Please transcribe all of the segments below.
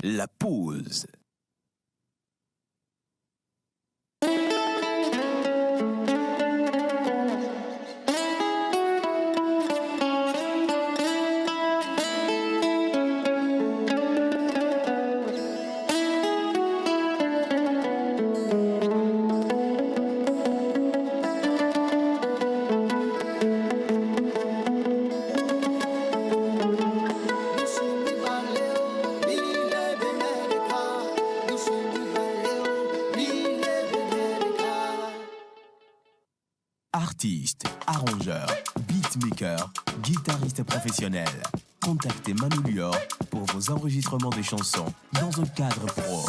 La pause. Artiste, arrangeur, beatmaker, guitariste professionnel. Contactez Manu Lior pour vos enregistrements de chansons dans un cadre pro.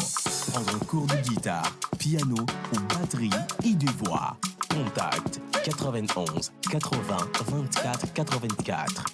Prendre un cours de guitare, piano ou batterie et de voix. Contact 91 80 24 84.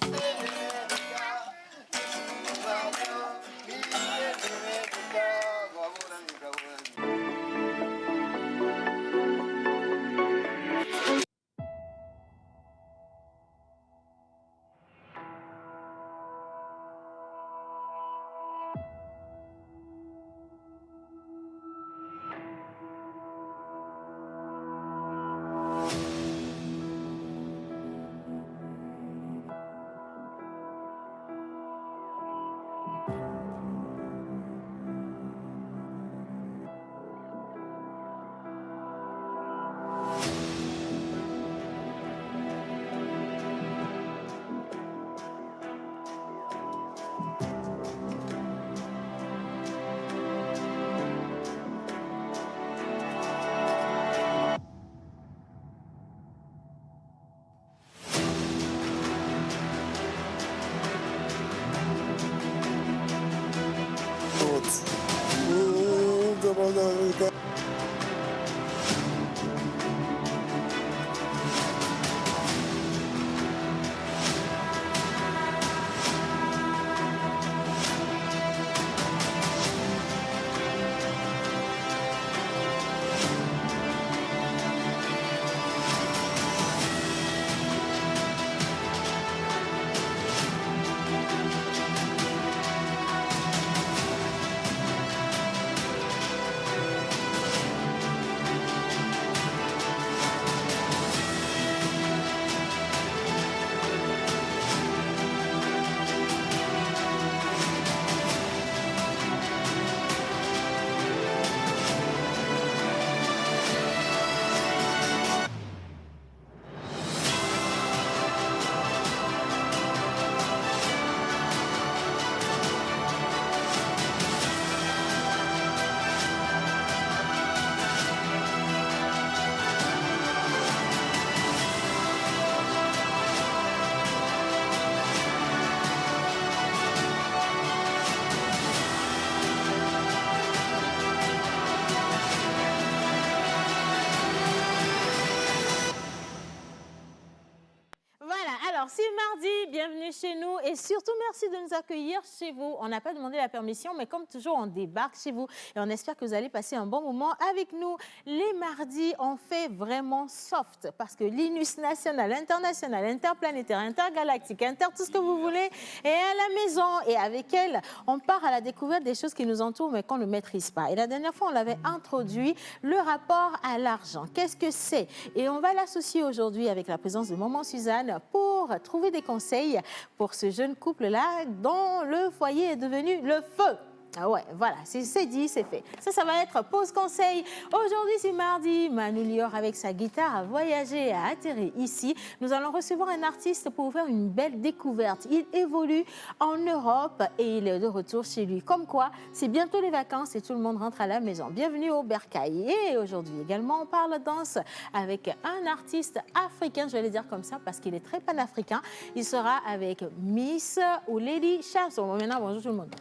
C'est mardi, bienvenue chez nous et surtout merci de nous accueillir chez vous. On n'a pas demandé la permission, mais comme toujours, on débarque chez vous et on espère que vous allez passer un bon moment avec nous. Les mardis, on fait vraiment soft parce que l'INUS national, international, interplanétaire, intergalactique, tout ce que vous voulez est à la maison et avec elle, on part à la découverte des choses qui nous entourent mais qu'on ne maîtrise pas. Et la dernière fois, on l'avait introduit, le rapport à l'argent. Qu'est-ce que c'est? Et on va l'associer aujourd'hui avec la présence de Maman Suzanne pour trouver des conseils pour ce jeune couple-là dont le foyer est devenu le feu. Ah ouais, voilà, c'est dit, c'est fait. Ça va être pause conseil. Aujourd'hui, c'est mardi. Manu Lior, avec sa guitare, a voyagé, a atterri ici. Nous allons recevoir un artiste pour vous faire une belle découverte. Il évolue en Europe et il est de retour chez lui. Comme quoi, c'est bientôt les vacances et tout le monde rentre à la maison. Bienvenue au Bercail. Et aujourd'hui également, on parle danse avec un artiste africain, je vais le dire comme ça parce qu'il est très panafricain. Il sera avec Miss ou Lady Shams. Bon, maintenant, bonjour tout le monde.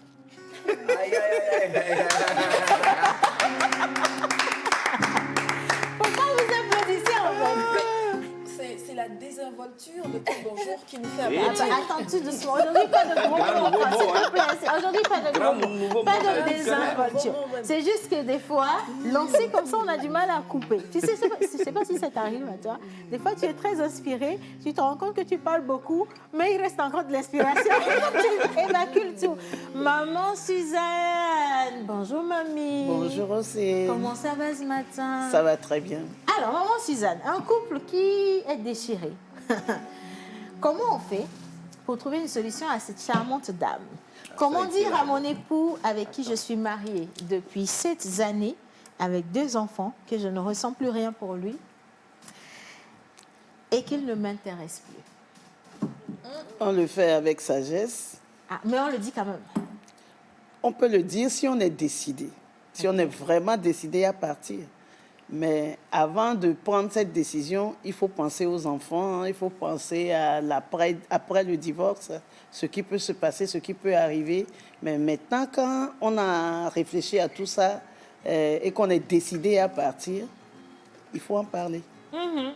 Aïe, aïe, aïe, aïe, aïe. Pourquoi vous applaudissez en fait? C'est la désinvolture de ton bonjour qui nous fait Attends tout doucement. Aujourd'hui, pas de gros mots, s'il te plaît. Aujourd'hui, pas de gros mots. Pas de désinvolture. C'est juste que des fois, lancer comme ça, on a du mal à couper. Tu sais, je ne sais pas si ça t'arrive à toi. Des fois, tu es très inspiré, tu te rends compte que tu parles beaucoup, mais il reste encore de l'inspiration. Tu évacues tout. Maman Suzanne. Bonjour, mamie. Bonjour aussi. Comment ça va ce matin? Ça va très bien. Alors, maman Suzanne, un couple qui est déchiré. Comment on fait pour trouver une solution à cette charmante dame? Comment dire à mon époux avec qui je suis mariée depuis 7 années, avec 2 enfants, que je ne ressens plus rien pour lui et qu'il ne m'intéresse plus? On le fait avec sagesse. Ah, mais on le dit quand même. On peut le dire si on est décidé, si on est vraiment décidé à partir. Mais avant de prendre cette décision, il faut penser aux enfants, il faut penser à après le divorce, ce qui peut se passer, ce qui peut arriver. Mais maintenant, quand on a réfléchi à tout ça et qu'on est décidé à partir, il faut en parler.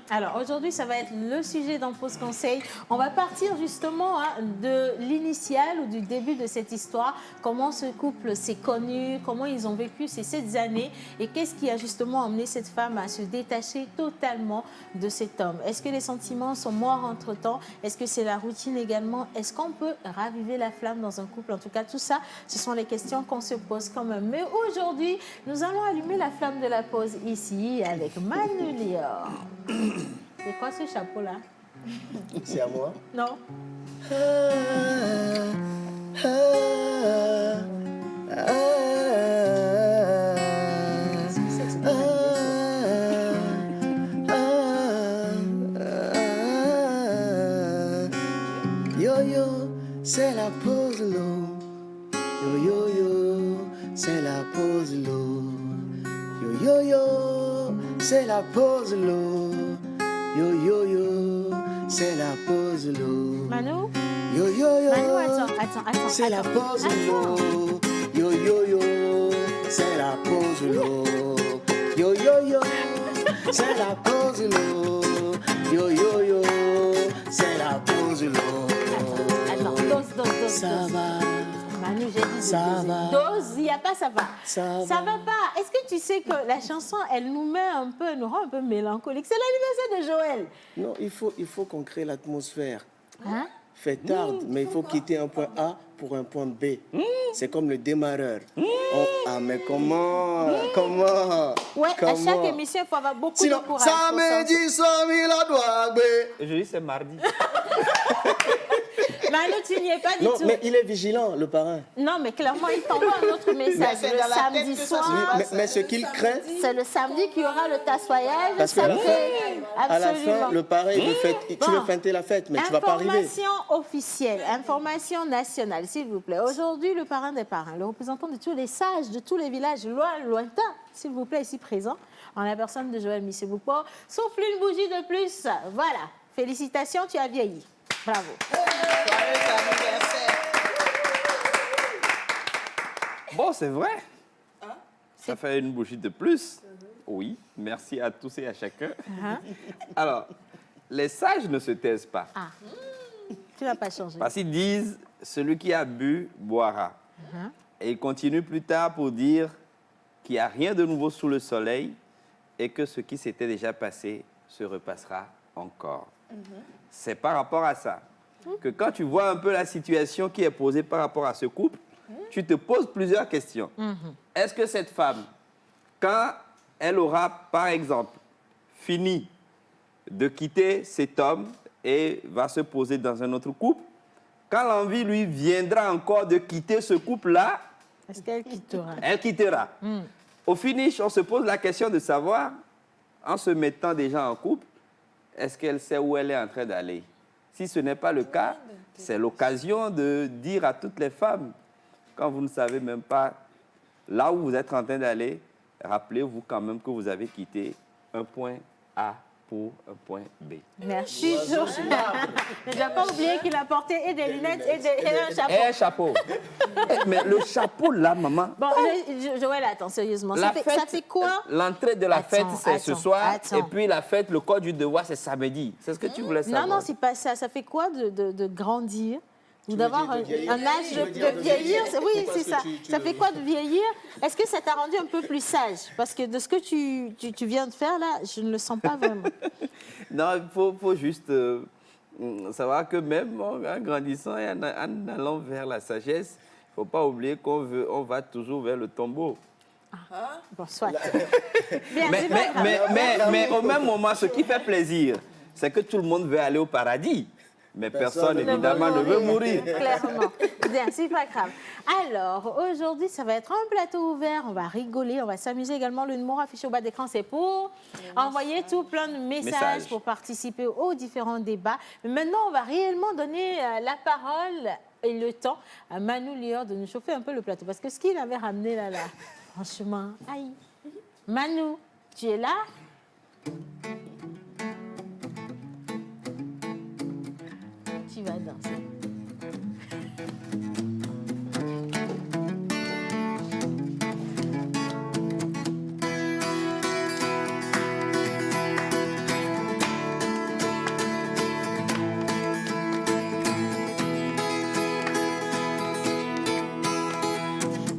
Alors aujourd'hui, ça va être le sujet dans Pause Conseil. On va partir justement de l'initial ou du début de cette histoire. Comment ce couple s'est connu, comment ils ont vécu ces 7 années et qu'est-ce qui a justement emmené cette femme à se détacher totalement de cet homme. Est-ce que les sentiments sont morts entre-temps? Est-ce que c'est la routine également? Est-ce qu'on peut raviver la flamme dans un couple? En tout cas, tout ça, ce sont les questions qu'on se pose quand même. Mais aujourd'hui, nous allons allumer la flamme de la pause ici avec Manu Lior. C'est quoi ce chapeau-là? C'est à moi. Non. Yo-yo, c'est la pause l'eau. Yo-yo-yo, c'est la pause l'eau. Yo-yo-yo, c'est la pause l'eau. Yo-yo-yo, c'est la pause l'eau. Manu? Yo-yo-yo, Manu, attends. c'est la pause l'eau. Yo-yo-yo, c'est la pause l'eau. Yo-yo-yo, c'est la pause l'eau. Yo-yo-yo, c'est la pause l'eau. Attends, dose. Ça va, Manu, j'ai dit ça va. dose, il n'y a pas ça va. Ça Ça va. va pas. Est-ce que tu sais que la chanson, elle nous met un peu, elle nous rend un peu mélancolique. C'est l'anniversaire de Joël. Non, il faut qu'on crée l'atmosphère. Hein? Fait tard, mais il faut quitter un point A pour un point B. C'est comme le démarreur. Ah, mais comment? Ouais, à Comment? chaque émission, il faut avoir beaucoup Sinon, de courage. pour samedi, soir, il a doigt. Jeudi, c'est mardi. Manu, tu n'y es pas du Non, tout. mais il est vigilant, le parrain. Non, mais clairement, il t'envoie un autre message. c'est Le dans la samedi tête que ça se soir, Mais ce qu'il craint, c'est le samedi qu'il y aura le tassoyage. parce qu'à la fin, Absolument. le parrain, il veut tu Bon. veux feinter la fête, mais tu vas pas arriver. Information officielle, information nationale, s'il vous plaît. Aujourd'hui, le parrain des parrains, le représentant de tous les sages, de tous les villages lointains, s'il vous plaît, ici présent, en la personne de Joël Misseboupo, souffle une bougie de plus. Voilà. Félicitations, tu as vieilli. Bravo. Bon, c'est vrai. Ça fait une bougie de plus. Oui, merci à tous et à chacun. Alors, les sages ne se taisent pas. Ah, tu n'as pas changé. Parce qu'ils disent, celui qui a bu, boira. Et ils continuent plus tard pour dire qu'il n'y a rien de nouveau sous le soleil et que ce qui s'était déjà passé se repassera encore. C'est par rapport à ça que quand tu vois un peu la situation qui est posée par rapport à ce couple, tu te poses plusieurs questions. Est-ce que cette femme, quand elle aura, par exemple, fini de quitter cet homme et va se poser dans un autre couple, quand l'envie lui viendra encore de quitter ce couple-là, Est-ce qu'elle quittera? elle quittera. Au finish, on se pose la question de savoir, en se mettant déjà en couple, est-ce qu'elle sait où elle est en train d'aller? Si ce n'est pas le cas, c'est l'occasion de dire à toutes les femmes, quand vous ne savez même pas là où vous êtes en train d'aller, rappelez-vous quand même que vous avez quitté un point A pour un point B. Merci, Joël. Ne dois pas oublier qu'il a porté et des lunettes et un chapeau. Et un chapeau. Mais le chapeau là, maman. Bon, Joël, attends, sérieusement. La Ça fait quoi? L'entrée de la fête, c'est ce soir. attends. Et puis la fête, le corps du devoir, c'est samedi. C'est ce que tu voulais savoir. Non, c'est pas ça. Ça fait quoi de grandir ou veux d'avoir dire de vieillir? un âge Tu veux dire de de vieillir? vieillir? Oui, Parce c'est que ça. tu Ça veux- fait quoi de vieillir? Est-ce que ça t'a rendu un peu plus sage? Parce que de ce que tu viens de faire là, je ne le sens pas vraiment. Non, il faut juste savoir que même en grandissant et en allant vers la sagesse, faut pas oublier on va toujours vers le tombeau. Bon, soit. Bien, Mais, c'est pas grave. mais au même moment, ce qui fait plaisir, c'est que tout le monde veut aller au paradis. Mais personne, évidemment, ne veut mourir. Clairement. Bien, c'est pas grave. Alors, aujourd'hui, ça va être un plateau ouvert. On va rigoler, on va s'amuser également. Le numéro affiché au bas d'écran, c'est pour envoyer tout plein de messages pour participer aux différents débats. Mais maintenant, on va réellement donner la parole et le temps à Manu Lior de nous chauffer un peu le plateau. Parce que ce qu'il avait ramené là, franchement, aïe. Manu, tu es là? Tu vas danser.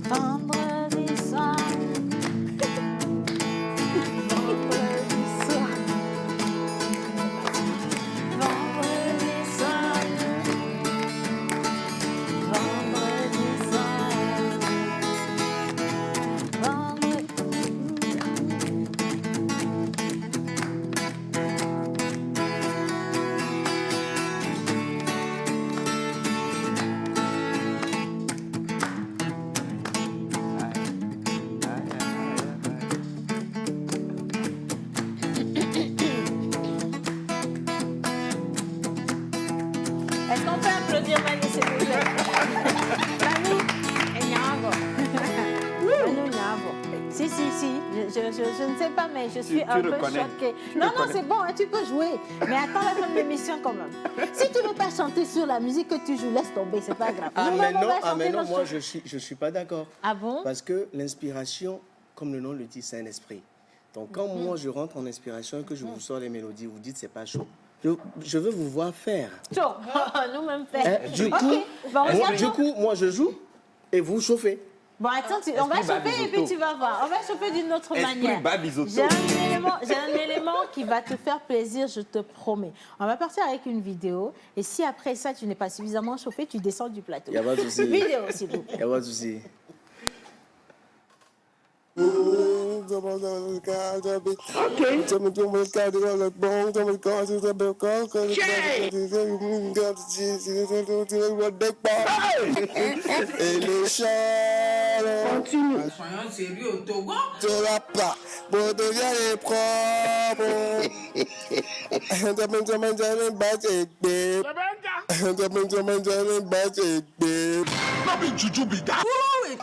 Vendredi soir. Vendredi soir. Vendredi soir. Vendredi soir. Est-ce qu'on peut applaudir Manu, s'il vous plaît? Manu, Nyavo. Manu, Nyavo. Si. Je ne sais pas, mais je suis un peu choquée. Non, c'est bon, hein, tu peux jouer. Mais attends la fin de l'émission quand même. Si tu ne veux pas chanter sur la musique que tu joues, laisse tomber, c'est pas grave. Mais non, moi je suis pas d'accord. Ah bon? Parce que l'inspiration, comme le nom le dit, c'est un esprit. Donc quand moi je rentre en inspiration et que je vous sors les mélodies, vous dites c'est pas chaud. Je veux vous voir faire. Chaud, nous-mêmes faire. Du coup, moi je joue et vous chauffez. Bon, attends, on va chauffer et puis tu vas voir. On va chauffer d'une autre manière. J'ai un élément qui va te faire plaisir, je te promets. On va partir avec une vidéo. Et si après ça, tu n'es pas suffisamment chauffé, tu descends du plateau. Il n'y a pas de souci. Vidéo, s'il vous plaît. Il n'y a pas de souci. Et les chats Soyons sérieux au Togo. de la plat, pour devenir les propres.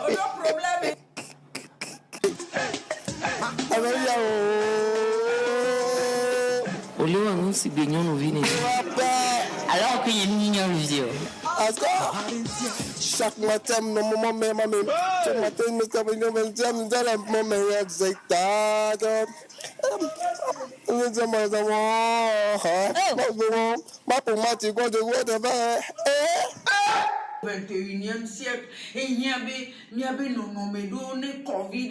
Aucun problème. Oleo anu si be nyɔnuvi ne alors que ye nyɔnuvi o. Chaque matin, mon maman, ma maman, chaque matin, nous sommes dans la maman, Au 21e siècle, et il y avait nos nommés de Covid.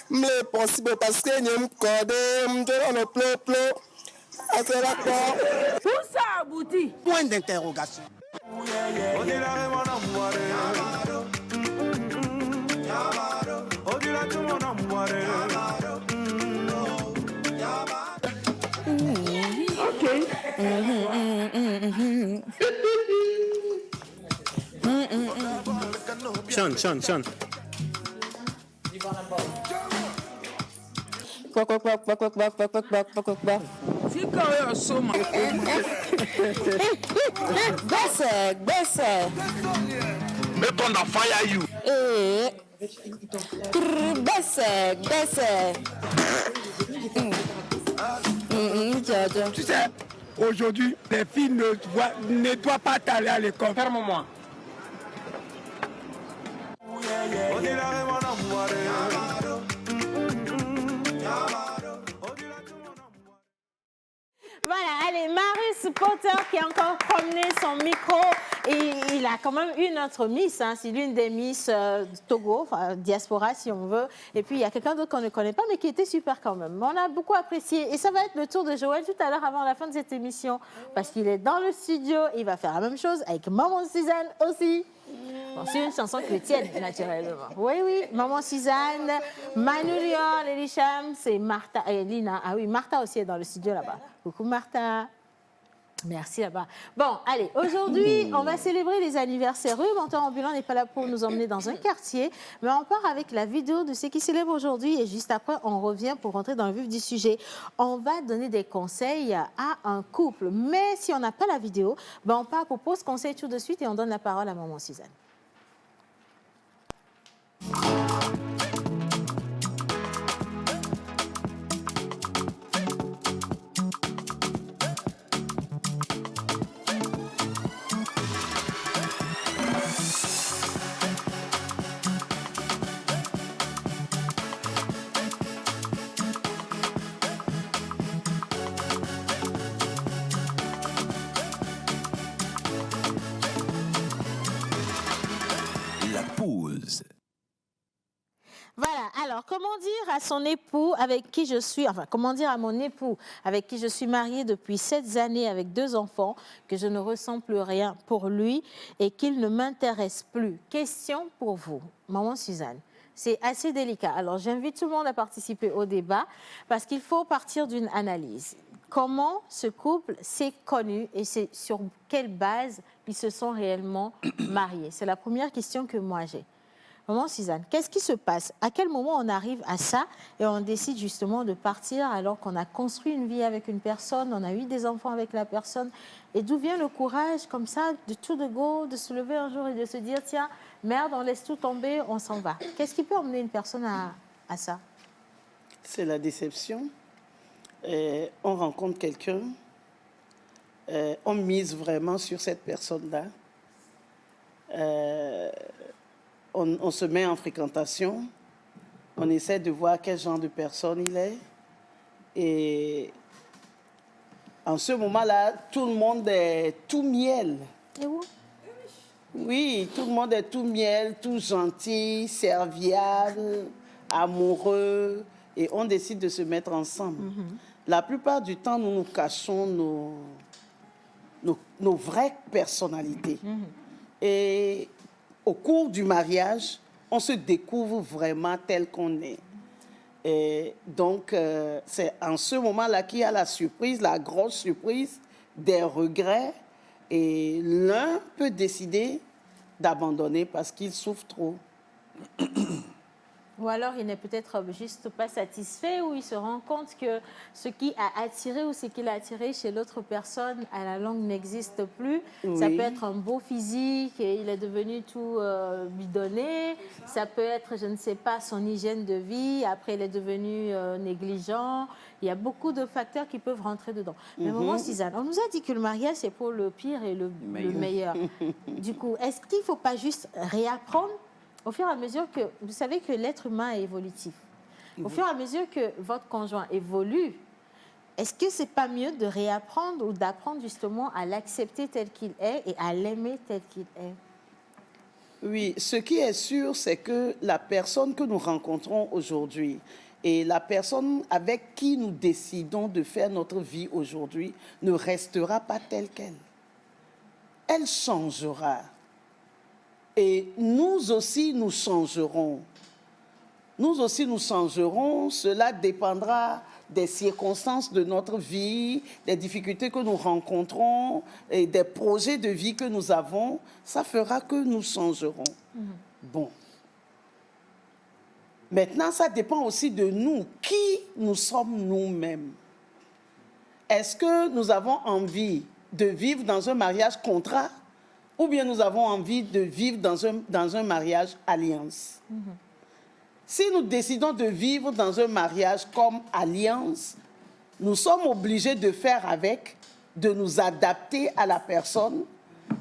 Mais possible parce que nous sommes codés, nous sommes en pleu. Tout ça aboutit. Point d'interrogation. Sean. Gbèsè. Make on fire you. Gbèsè. Tu sais, aujourd'hui, les filles ne doivent pas aller à l'école. Ferme-moi. Voilà, allez, Marius Potter qui a encore promené son micro. Et il a quand même une autre Miss. Hein. C'est l'une des Miss Togo, enfin, diaspora si on veut. Et puis il y a quelqu'un d'autre qu'on ne connaît pas, mais qui était super quand même. On a beaucoup apprécié. Et ça va être le tour de Joël tout à l'heure avant la fin de cette émission. Parce qu'il est dans le studio. Il va faire la même chose avec Maman Suzanne aussi. Bon, c'est une chanson chrétienne, naturellement. Oui, oui, Maman Suzanne, Manu Lyon, Lily Cham, c'est Martha et Lina. Ah oui, Martha aussi est dans le studio là-bas. Coucou Martha. Merci là-bas. Bon, allez, aujourd'hui, on va célébrer les anniversaires. Le menteur ambulant n'est pas là pour nous emmener dans un quartier, mais on part avec la vidéo de ceux qui célèbrent aujourd'hui et juste après, on revient pour rentrer dans le vif du sujet. On va donner des conseils à un couple, mais si on n'a pas la vidéo, ben on part pour pause conseil tout de suite et on donne la parole à Maman Suzanne. La pause. Voilà, alors comment dire à son époux avec qui je suis, enfin comment dire à mon époux avec qui je suis mariée depuis 7 années avec 2 enfants que je ne ressens plus rien pour lui et qu'il ne m'intéresse plus. Question pour vous, Maman Suzanne. C'est assez délicat. Alors j'invite tout le monde à participer au débat parce qu'il faut partir d'une analyse. Comment ce couple s'est connu et c'est sur quelle base ils se sont réellement mariés? C'est la première question que moi j'ai. Maman Suzanne, qu'est-ce qui se passe? À quel moment on arrive à ça et on décide justement de partir alors qu'on a construit une vie avec une personne, on a eu des enfants avec la personne? Et d'où vient le courage comme ça, de tout de go, de se lever un jour et de se dire, tiens, merde, on laisse tout tomber, on s'en va? Qu'est-ce qui peut emmener une personne à ça? C'est la déception. On rencontre quelqu'un, on mise vraiment sur cette personne-là. On se met en fréquentation, on essaie de voir quel genre de personne il est. Et en ce moment-là, tout le monde est tout miel. Et où? Oui, tout le monde est tout miel, tout gentil, serviable, amoureux. Et on décide de se mettre ensemble. La plupart du temps, nous nous cachons nos vraies personnalités. Et au cours du mariage, on se découvre vraiment tel qu'on est. Et donc, c'est en ce moment-là qu'il y a la surprise, la grosse surprise, des regrets. Et l'un peut décider d'abandonner parce qu'il souffre trop. Ou alors il n'est peut-être juste pas satisfait, ou il se rend compte que ce qui a attiré ou ce qu'il a attiré chez l'autre personne à la longue n'existe plus. Oui. Ça peut être un beau physique et il est devenu tout bidonné. Ça peut être, je ne sais pas, son hygiène de vie. Après, il est devenu négligent. Il y a beaucoup de facteurs qui peuvent rentrer dedans. Mais Maman Suzanne, on nous a dit que le mariage, c'est pour le pire et le meilleur. Du coup, est-ce qu'il ne faut pas juste réapprendre au fur et à mesure que, vous savez que l'être humain est évolutif. Au fur et à mesure que votre conjoint évolue, est-ce que ce n'est pas mieux de réapprendre ou d'apprendre justement à l'accepter tel qu'il est et à l'aimer tel qu'il est? Oui, ce qui est sûr, c'est que la personne que nous rencontrons aujourd'hui et la personne avec qui nous décidons de faire notre vie aujourd'hui ne restera pas telle qu'elle. Elle changera. Et nous aussi, nous changerons. Nous aussi, nous changerons. Cela dépendra des circonstances de notre vie, des difficultés que nous rencontrons et des projets de vie que nous avons. Ça fera que nous changerons. Bon. Maintenant, ça dépend aussi de nous. Qui nous sommes nous-mêmes? Est-ce que nous avons envie de vivre dans un mariage contrat? Ou bien nous avons envie de vivre dans un mariage alliance. Si nous décidons de vivre dans un mariage comme alliance, nous sommes obligés de faire avec, de nous adapter à la personne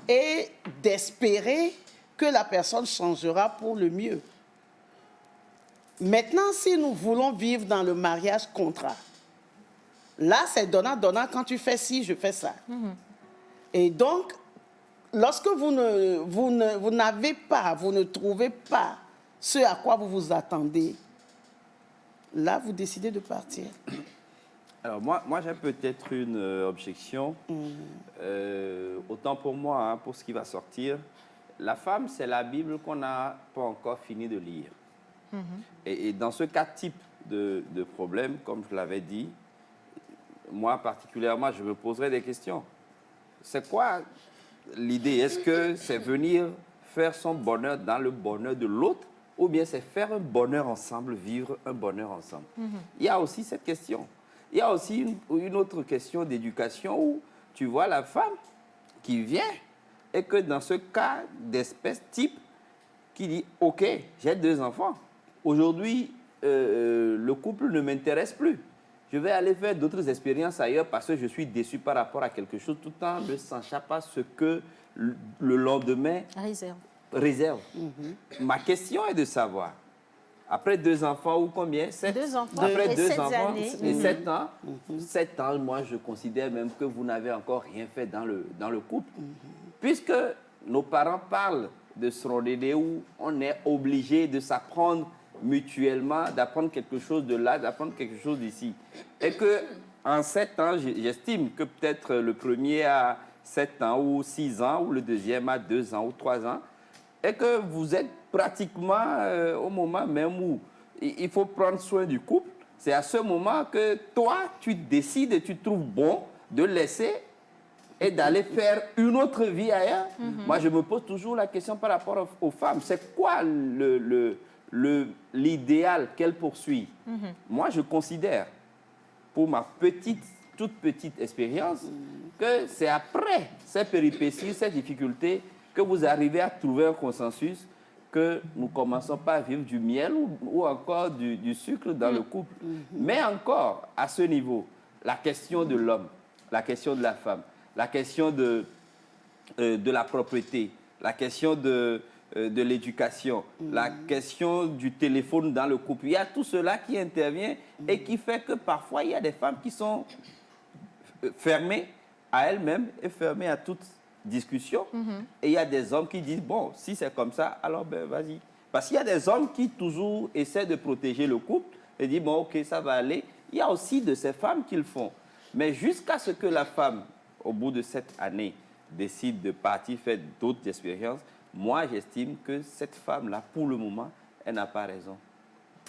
et d'espérer que la personne changera pour le mieux. Maintenant, si nous voulons vivre dans le mariage contrat, Là, c'est donnant-donnant. Quand tu fais ci, je fais ça. Et donc, lorsque vous n'avez pas, vous ne trouvez pas ce à quoi vous vous attendez, là, vous décidez de partir. Alors moi j'ai peut-être une objection. Autant pour moi, hein, pour ce qui va sortir, la femme, c'est la Bible qu'on n'a pas encore fini de lire. Et dans ce cas type de problème, comme je l'avais dit, moi particulièrement, je me poserai des questions. C'est quoi l'idée? Est-ce que c'est venir faire son bonheur dans le bonheur de l'autre, ou bien c'est faire un bonheur ensemble, vivre un bonheur ensemble? Il y a aussi cette question. Il y a aussi une autre question d'éducation où tu vois la femme qui vient et que dans ce cas d'espèce type, qui dit « Ok, j'ai 2 enfants. Aujourd'hui, le couple ne m'intéresse plus. Je vais aller faire d'autres expériences ailleurs parce que je suis déçu par rapport à quelque chose tout en ne sachant pas ce que le lendemain réserve. Ma question est de savoir, après 2 enfants ou combien? 7. 2 enfants Après et 2 7 enfants années. et 7 ans. 7 ans, moi, je considère même que vous n'avez encore rien fait dans le couple. Puisque nos parents parlent de se rendre où on est obligé de s'apprendre mutuellement, d'apprendre quelque chose de là, d'apprendre quelque chose d'ici. Et que en 7 ans, j'estime que peut-être le premier a 7 ans ou 6 ans, ou le deuxième a 2 ans ou 3 ans, et que vous êtes pratiquement au moment même où il faut prendre soin du couple. C'est à ce moment que toi, tu décides et tu trouves bon de laisser et d'aller faire une autre vie ailleurs. Moi, je me pose toujours la question par rapport aux femmes. C'est quoi l'idéal qu'elles poursuivent? Moi, je considère, pour ma toute petite expérience, que c'est après ces péripéties, ces difficultés, que vous arrivez à trouver un consensus, que nous ne commençons pas à vivre du miel ou encore du sucre dans le couple. Mais encore, à ce niveau, la question de l'homme, la question de la femme, la question de la propriété, la question de l'éducation, la question du téléphone dans le couple. Il y a tout cela qui intervient et qui fait que parfois, il y a des femmes qui sont fermées à elles-mêmes et fermées à toute discussion. Et il y a des hommes qui disent, bon, si c'est comme ça, alors ben vas-y. Parce qu'il y a des hommes qui toujours essaient de protéger le couple et disent, bon, ok, ça va aller. Il y a aussi de ces femmes qui le font. Mais jusqu'à ce que la femme, au bout de cette année, décide de partir faire d'autres expériences, moi, j'estime que cette femme-là, pour le moment, elle n'a pas raison.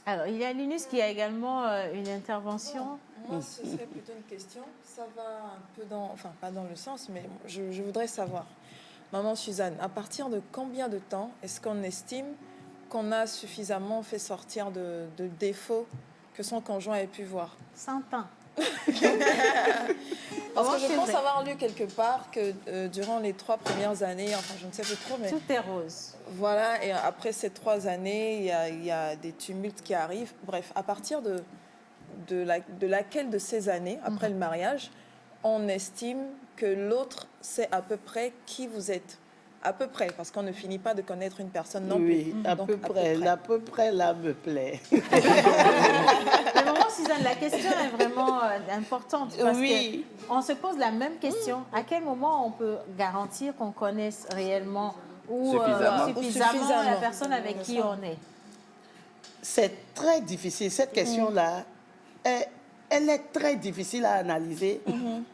Alors, il y a Linus qui a également une intervention. Moi, ce serait plutôt une question. Ça va un peu dans... Enfin, pas dans le sens, mais je voudrais savoir. Maman Suzanne, à partir de combien de temps est-ce qu'on estime qu'on a suffisamment fait sortir de défauts que son conjoint ait pu voir? 100 ans. Parce que je pense avoir lu quelque part que durant les 3 premières années, enfin je ne sais plus trop, mais... Tout est rose. Voilà, et après ces 3 années, il y a des tumultes qui arrivent. Bref, à partir de laquelle de ces années, après le mariage, on estime que l'autre sait à peu près qui vous êtes. À peu près, parce qu'on ne finit pas de connaître une personne non plus. Oui, à peu près. À peu près, là, me plaît. Mais maman Suzanne, la question est vraiment importante. Parce qu'on se pose la même question. À quel moment on peut garantir qu'on connaisse réellement ou suffisamment la personne avec qui on est? C'est très difficile. Cette question-là, elle est très difficile à analyser.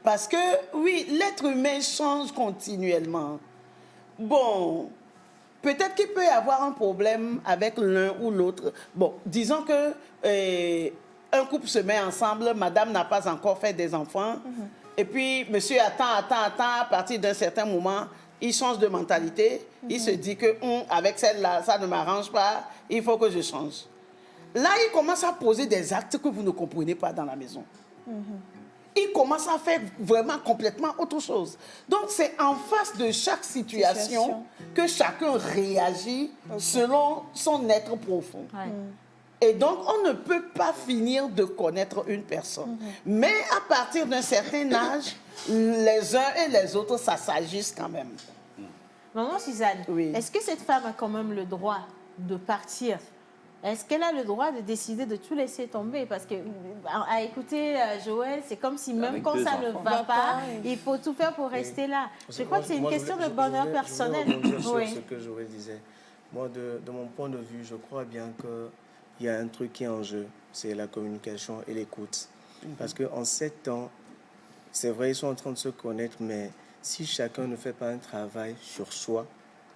Parce que, oui, l'être humain change continuellement. Bon, peut-être qu'il peut y avoir un problème avec l'un ou l'autre. Bon, disons que un couple se met ensemble, madame n'a pas encore fait des enfants, et puis monsieur attend, à partir d'un certain moment, il change de mentalité, il se dit que avec celle-là, ça ne m'arrange pas, il faut que je change. Là, il commence à poser des actes que vous ne comprenez pas dans la maison. Il commence à faire vraiment complètement autre chose. Donc, c'est en face de chaque situation que chacun réagit selon son être profond. Et donc, on ne peut pas finir de connaître une personne. Mais à partir d'un certain âge, les uns et les autres, ça s'ajuste quand même. Maman Suzanne, est-ce que cette femme a quand même le droit de partir est-ce qu'elle a le droit de décider de tout laisser tomber? Parce que à écouter Joël, c'est comme si même Avec quand deux ça ne enfants. va pas, il faut tout faire pour rester là. Je crois que c'est une question de bonheur personnel. Je voulais rebondir sur Oui. ce que Joël disait. Moi, de mon point de vue, je crois bien qu'il y a un truc qui est en jeu, c'est la communication et l'écoute. Parce qu'en 7 ans, c'est vrai, ils sont en train de se connaître, mais si chacun ne fait pas un travail sur soi,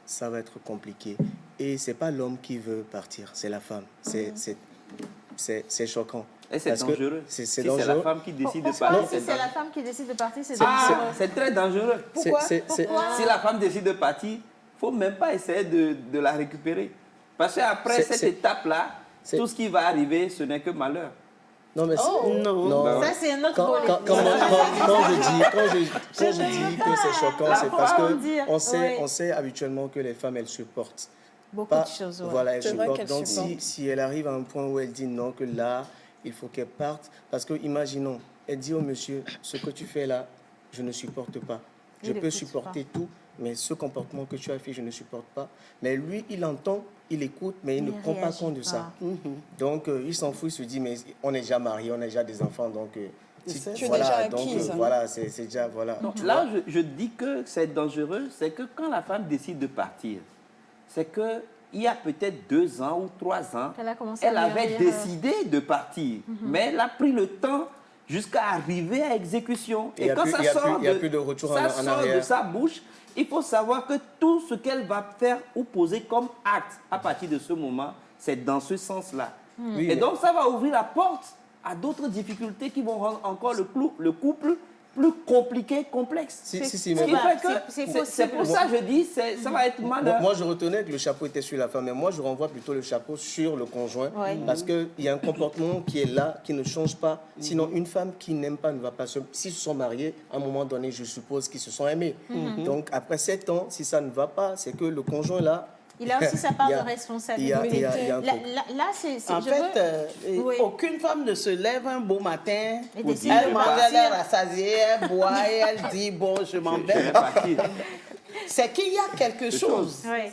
ça va être compliqué. Et ce n'est pas l'homme qui veut partir, c'est la femme. C'est choquant. Et c'est Parce que dangereux. c'est Si dangereux. c'est la femme qui décide de Pourquoi partir, si c'est la femme qui décide de partir, c'est Ah, dangereux? c'est très dangereux. Pourquoi? C'est- Pourquoi? Si la femme décide de partir, il ne faut même pas essayer de la récupérer. Parce qu'après cette étape-là, c'est- tout ce qui va arriver, ce n'est que malheur. Non, mais Non. Ça, c'est un autre Quand volet. je dis que c'est choquant, c'est parce dire, on sait habituellement que les femmes, elles supportent. Beaucoup Pas- de choses. ouais. Voilà, elles C'est vrai supportent. qu'elles Donc, supportent. si elle arrive à un point où elle dit non, que là, il faut qu'elle parte. Parce que, imaginons, elle dit au monsieur, ce que tu fais là, je ne supporte pas. Je Il peux écoute supporter tout, mais ce comportement que tu as fait, je ne supporte pas. Mais lui, il entend, il écoute, mais il ne prend pas réagit compte de pas. ça. Donc, il s'en fout, il se dit, mais on est déjà mariés, on a déjà des enfants, donc... Tu es déjà acquise. Voilà, c'est déjà... Voilà. Donc, Tu là, vois? je dis que c'est dangereux, c'est que quand la femme décide de partir, c'est qu'il y a peut-être 2 ans ou 3 ans, Elle a commencé elle à avait mûrir, décidé de partir, mais elle a pris le temps jusqu'à arriver à exécution. Et il y a quand plus- ça il y a sort, plus- il y a plus de retour en sort arrière. de sa bouche, il faut savoir que tout ce qu'elle va faire ou poser comme acte à partir de ce moment, c'est dans ce sens-là. Oui, Et mais- donc, ça va ouvrir la porte à d'autres difficultés qui vont rendre encore le couple plus compliqué, complexe. Si, C'est- si, Ce mais qui bah, fait que c'est c'est possible. pour ça que je dis ça va être malheur. Moi, je retenais que le chapeau était sur la femme, mais moi, je renvoie plutôt le chapeau sur le conjoint, Ouais. parce qu'il y a un comportement qui est là, qui ne change pas. Sinon, une femme qui n'aime pas ne va pas se... S'ils se sont mariés, à un moment donné, je suppose qu'ils se sont aimés. Donc, après 7 ans, si ça ne va pas, c'est que le conjoint, là... Il a aussi sa part il y de a- responsabilité. il y a un Là, truc. là, c'est... En je fait, veux- Oui. aucune femme ne se lève un beau matin, Et décide elle de mange, partir. elle est rassasiée, elle boit et elle dit, bon, je m'en Je vais. vais partir. C'est qu'il y a quelque chose. Ouais.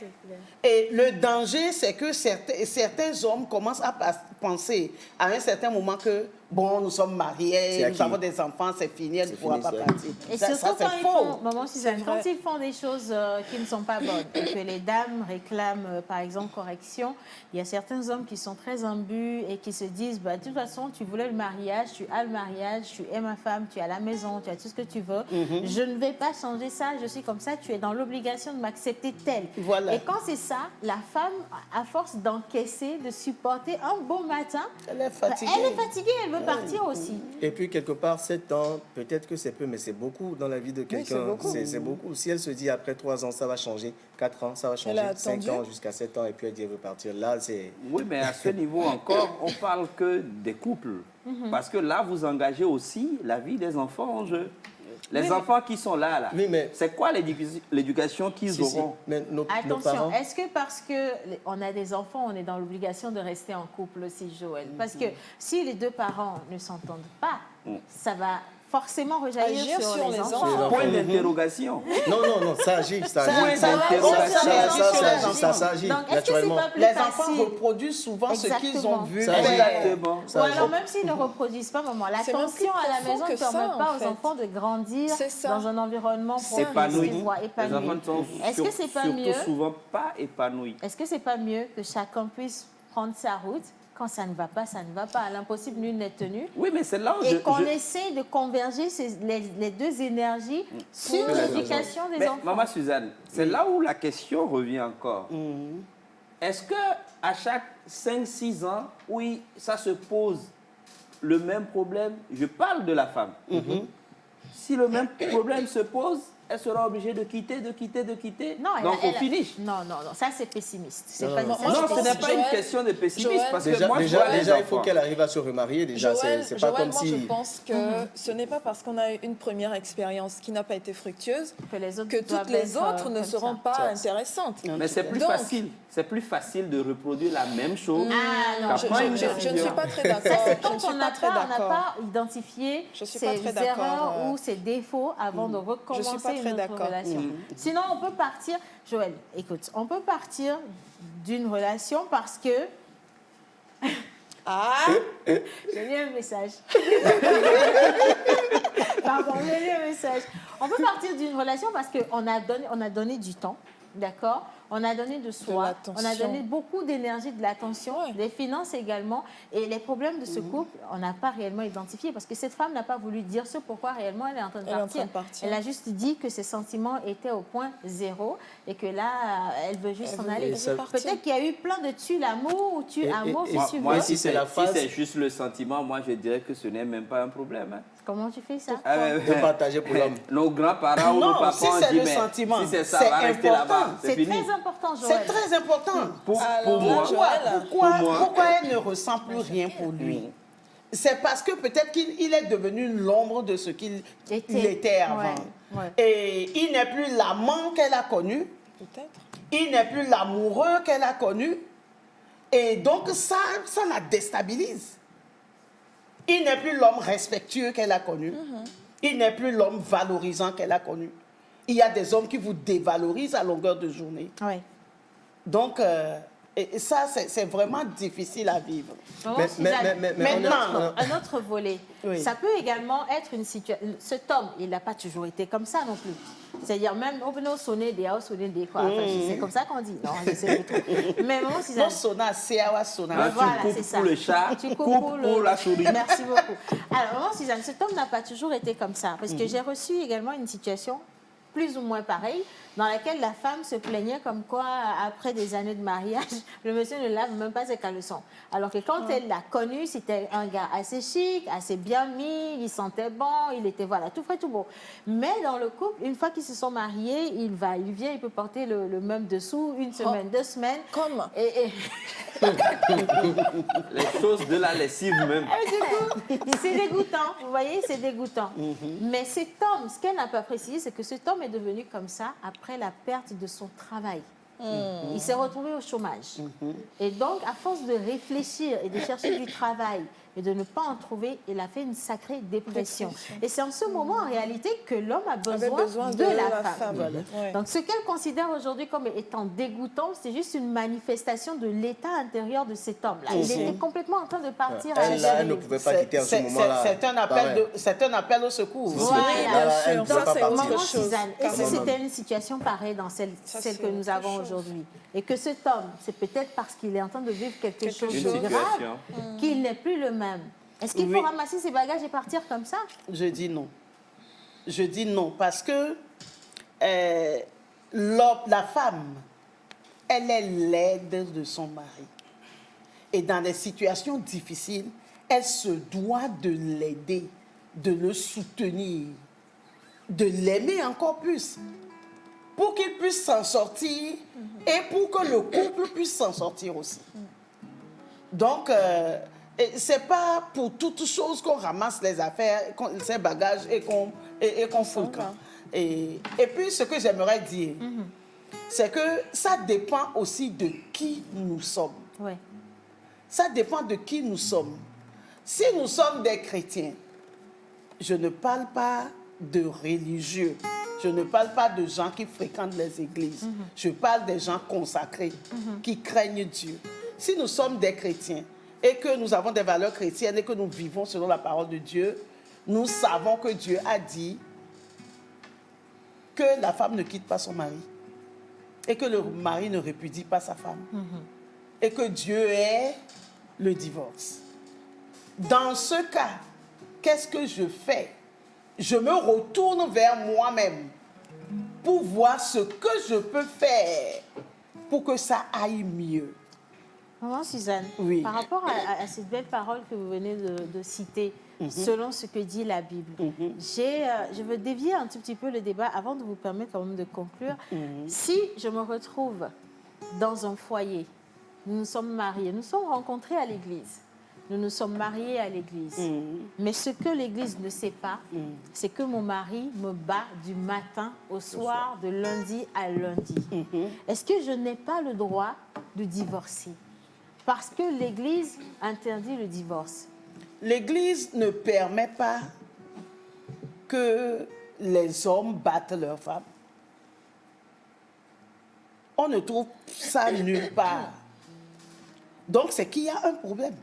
Et le danger, c'est que certains hommes commencent à penser à un certain moment que, bon, nous sommes mariés, C'est nous acquis. avons des enfants, c'est fini, elle ne C'est pourra fini, pas c'est partir. Et Ça, surtout c'est quand ils faux. font, maman Suzanne, C'est quand vrai. ils font des choses qui ne sont pas bonnes et que les dames réclament, par exemple, correction, il y a certains hommes qui sont très imbus et qui se disent, bah, de toute façon, tu voulais le mariage, tu as le mariage, tu es ma femme, tu as la maison, tu as tout ce que tu veux. Je ne vais pas changer ça, je suis comme ça, tu es dans l'obligation de m'accepter telle. Voilà. Et quand c'est ça, la femme, à force d'encaisser, de supporter, un beau matin, Elle est fatiguée. elle est fatiguée, elle veut partir aussi. Et puis, quelque part, 7 ans, peut-être que c'est peu, mais c'est beaucoup dans la vie de quelqu'un. c'est beaucoup. C'est beaucoup. Si elle se dit, après 3 ans, ça va changer, 4 ans, ça va changer, Elle a 5 attendu. ans, jusqu'à 7 ans, et puis elle dit, elle veut partir. Là, c'est... Oui, mais à ce niveau encore, on parle que des couples. Parce que là, vous engagez aussi la vie des enfants en jeu. Les enfants qui sont là, Oui, mais- c'est quoi l'éducation qu'ils Si, si. auront? Mais nos Attention, parents... est-ce que parce que on a des enfants, on est dans l'obligation de rester en couple aussi, Joël? Parce que si les deux parents ne s'entendent pas, ça va forcément rejaillir Agir sur les enfants. enfants. Point d'interrogation. Non, ça agit, ça Point agit. d'interrogation. Ça s'agit, Donc, est-ce que c'est naturellement. pas plus Les enfants facile? reproduisent souvent ce qu'ils Exactement. ont vu. Ça agit. faire. Exactement. Ça Ou agit. alors même s'ils ne reproduisent pas, maman, C'est même l'attention plus à la profond maison ne que ça, permet pas en aux fait. enfants de grandir C'est ça. dans un environnement propice, Épanoui. tu vois, Les épanoui. enfants ne sont Est-ce que c'est pas surtout mieux? souvent pas épanouis. Est-ce que c'est pas mieux que chacun puisse prendre sa route? Quand ça ne va pas, ça ne va pas. À l'impossible, nul n'est tenu. Oui, mais c'est là où Et qu'on essaie de converger les deux énergies sur l'éducation des Mais, enfants. Maman Suzanne, c'est là où la question revient encore. Est-ce que à chaque 5-6 ans, oui, ça se pose le même problème, je parle de la femme. Si le même problème se pose, elle sera obligée de quitter. Non, Donc on finish. Non, ça c'est pessimiste. C'est Non, pas, non. ça, Non, c'est ce n'est pessimiste. pas une Joël- question de pessimisme Joël- parce que moi, je vois les déjà, il faut enfants. qu'elle arrive à se remarier. Déjà, Joël, c'est pas Joël, comme moi, si... je pense que ce n'est pas parce qu'on a eu une première expérience qui n'a pas été fructueuse Que les autres que toutes doivent les être, autres ne comme seront ça. pas intéressantes. Mais c'est plus Donc- facile. C'est plus facile de reproduire la même chose. Ah non, Je, qu'après je- une je- je ne suis décision. pas très Ça, d'accord. c'est Je quand ne suis on n'a pas très pas, on n'a d'accord. pas identifié Je suis pas ses très d'accord, erreurs ou ses défauts avant de Je suis recommencer pas très une autre d'accord. relation. Sinon, on peut partir, Joël, écoute, on peut partir d'une relation parce que Ah, J'ai lu un message. Pardon, j'ai lu un message. On peut partir d'une relation parce qu'on a donné du temps, d'accord? On a donné de soi, l'attention. on a donné beaucoup d'énergie, de l'attention, des finances également. Et les problèmes de ce couple, on n'a pas réellement identifié parce que cette femme n'a pas voulu dire ce pourquoi réellement elle est en train de partir. Elle a juste dit que ses sentiments étaient au point zéro et que là, elle veut juste s'en aller. Peut-être qu'il y a eu plein de tu l'amour ou tu amour, si tu veux. Moi, si c'est juste le sentiment, moi, je dirais que ce n'est même pas un problème. Hein. Comment tu fais ça? De partager pour l'homme. Nos grands-parents ou nos papas si ont c'est dit, le mais sentiment, si c'est ça, c'est va rester important. là-bas. C'est fini. très important, Joël. C'est très important. Pour moi, Pourquoi elle ne ressent plus rien pour lui? C'est parce que peut-être qu'il est devenu l'ombre de ce qu'il était avant. Ouais. Et il n'est plus l'amant qu'elle a connu. peut-être. Il n'est plus l'amoureux qu'elle a connu. Et donc ça la déstabilise. Il n'est plus l'homme respectueux qu'elle a connu. Il n'est plus l'homme valorisant qu'elle a connu. Il y a des hommes qui vous dévalorisent à longueur de journée. Ouais. Donc, et ça, c'est vraiment difficile à vivre. Maintenant, un autre volet. Oui. Ça peut également être une situation... Cet homme, il n'a pas toujours été comme ça non plus. C'est-à-dire même, on peut sonner des quoi. Enfin, c'est comme ça qu'on dit. Non, je sais pas trop. Mais maman, si ça... Non, sona, c'est à sona. Voilà, tu c'est coupes ça. pour le chat, Tu coupe coupes pour la souris. Merci beaucoup. Alors, maman Suzanne, cet homme n'a pas toujours été comme ça. Parce que j'ai reçu également une situation plus ou moins pareille, dans laquelle la femme se plaignait comme quoi, après des années de mariage, le monsieur ne lave même pas ses caleçons. Alors que quand elle l'a connu, c'était un gars assez chic, assez bien mis, il sentait bon, il était, voilà, tout frais, tout beau. Mais dans le couple, une fois qu'ils se sont mariés, il vient, il peut porter le même dessous, une semaine, 2 semaines. Comme Les choses de la lessive même. Du coup, c'est dégoûtant, vous voyez, c'est dégoûtant. Mais cet homme, ce qu'elle n'a pas précisé, c'est que cet homme est devenu comme ça après la perte de son travail. Il s'est retrouvé au chômage. Et donc, à force de réfléchir et de chercher du travail et de ne pas en trouver, il a fait une sacrée dépression. Et c'est en ce moment, en réalité, que l'homme a besoin de la femme. Ouais. Donc, ce qu'elle considère aujourd'hui comme étant dégoûtant, c'est juste une manifestation de l'état intérieur de cet homme-là. Il était complètement en train de partir à Elle ne pouvait pas quitter en ce moment-là. C'est un appel au secours. Elle ne pouvait pas partir. Maman Suzanne, et si c'était une situation pareille dans celle que nous avons aujourd'hui, et que cet homme, c'est peut-être parce qu'il est en train de vivre quelque chose de grave, qu'il n'est plus le même. Est-ce qu'il faut ramasser ses bagages et partir comme ça? Je dis non. Je dis non parce que la femme, elle est l'aide de son mari. Et dans des situations difficiles, elle se doit de l'aider, de le soutenir, de l'aimer encore plus, pour qu'il puisse s'en sortir et pour que le couple puisse s'en sortir aussi. Donc, c'est pas pour toutes choses qu'on ramasse les affaires, ses bagages et qu'on fout le camp. Et puis, ce que j'aimerais dire, c'est que ça dépend aussi de qui nous sommes. Ouais. Ça dépend de qui nous sommes. Si nous sommes des chrétiens, je ne parle pas de religieux, je ne parle pas de gens qui fréquentent les églises, je parle des gens consacrés, qui craignent Dieu. Si nous sommes des chrétiens et que nous avons des valeurs chrétiennes et que nous vivons selon la parole de Dieu, nous savons que Dieu a dit que la femme ne quitte pas son mari et que le mari ne répudie pas sa femme et que Dieu est le divorce. Dans ce cas, qu'est-ce que je fais? Je me retourne vers moi-même pour voir ce que je peux faire pour que ça aille mieux. Maman Suzanne, Oui. par rapport à cette belle parole que vous venez de citer, selon ce que dit la Bible, je veux dévier un tout petit peu le débat avant de vous permettre quand même de conclure. Si je me retrouve dans un foyer, nous nous sommes mariés, nous sommes rencontrés à l'église, nous nous sommes mariés à l'église, mais ce que l'église ne sait pas, c'est que mon mari me bat du matin au soir, de lundi à lundi. Est-ce que je n'ai pas le droit de divorcer? Parce que l'Église interdit le divorce. L'Église ne permet pas que les hommes battent leurs femmes. On ne trouve ça nulle part. Donc, c'est qu'il y a un problème.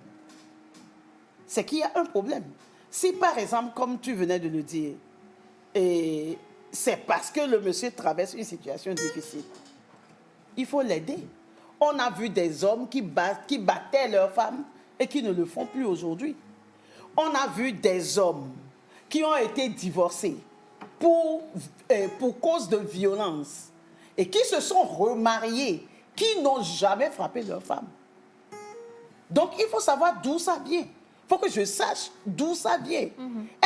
c'est qu'il y a un problème. Si, par exemple, comme tu venais de le dire, et c'est parce que le monsieur traverse une situation difficile, il faut l'aider. On a vu des hommes qui battaient leurs femmes et qui ne le font plus aujourd'hui. On a vu des hommes qui ont été divorcés pour cause de violence et qui se sont remariés, qui n'ont jamais frappé leur femme. Donc, il faut savoir d'où ça vient. Il faut que je sache d'où ça vient.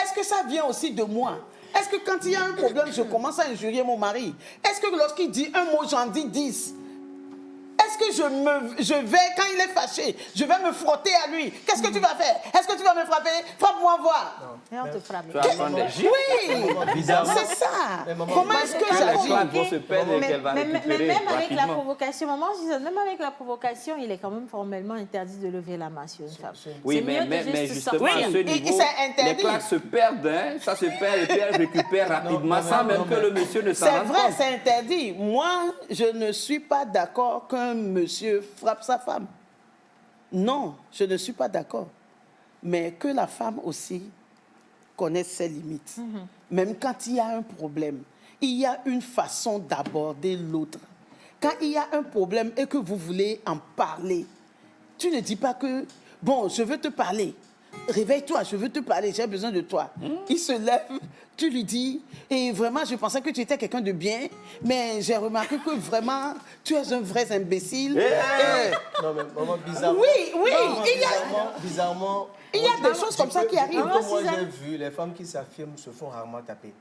Est-ce que ça vient aussi de moi? Est-ce que quand il y a un problème, je commence à injurier mon mari? Est-ce que lorsqu'il dit un mot, j'en dis 10? Est-ce que je vais, quand il est fâché, je vais me frotter à lui? Qu'est-ce que tu vas faire? Est-ce que tu vas me frapper? Frappe-moi voir. Et on te frappe. Tu vas prendre des gifles. Oui, c'est ça. Comment est-ce que Les j'agis? plaques vont se perdre et qu'elle va Mais récupérer même avec la rapidement. provocation, maman, je disais, même avec la provocation, il est quand même formellement interdit de lever la main sur une femme. Oui, C'est mieux de mais juste justement, sortir. à ce Et niveau, c'est interdit. les plaques se perdent, hein, ça se perd et puis elles récupèrent rapidement, sans même que le monsieur ne s'en C'est rende vrai, compte. c'est interdit. Moi, je ne suis pas d'accord qu'un monsieur frappe sa femme. Non, je ne suis pas d'accord. Mais que la femme aussi connaisse ses limites. Même quand il y a un problème, il y a une façon d'aborder l'autre. Quand il y a un problème et que vous voulez en parler, tu ne dis pas que, bon, je veux te parler. Réveille-toi, je veux te parler, j'ai besoin de toi. Il se lève, tu lui dis, et vraiment, je pensais que tu étais quelqu'un de bien, mais j'ai remarqué que vraiment, tu es un vrai imbécile. Non, mais maman, bizarrement. Oui, Bizarrement. il y a des choses comme ça qui arrivent. Comme moi, j'ai vu, les femmes qui s'affirment se font rarement taper.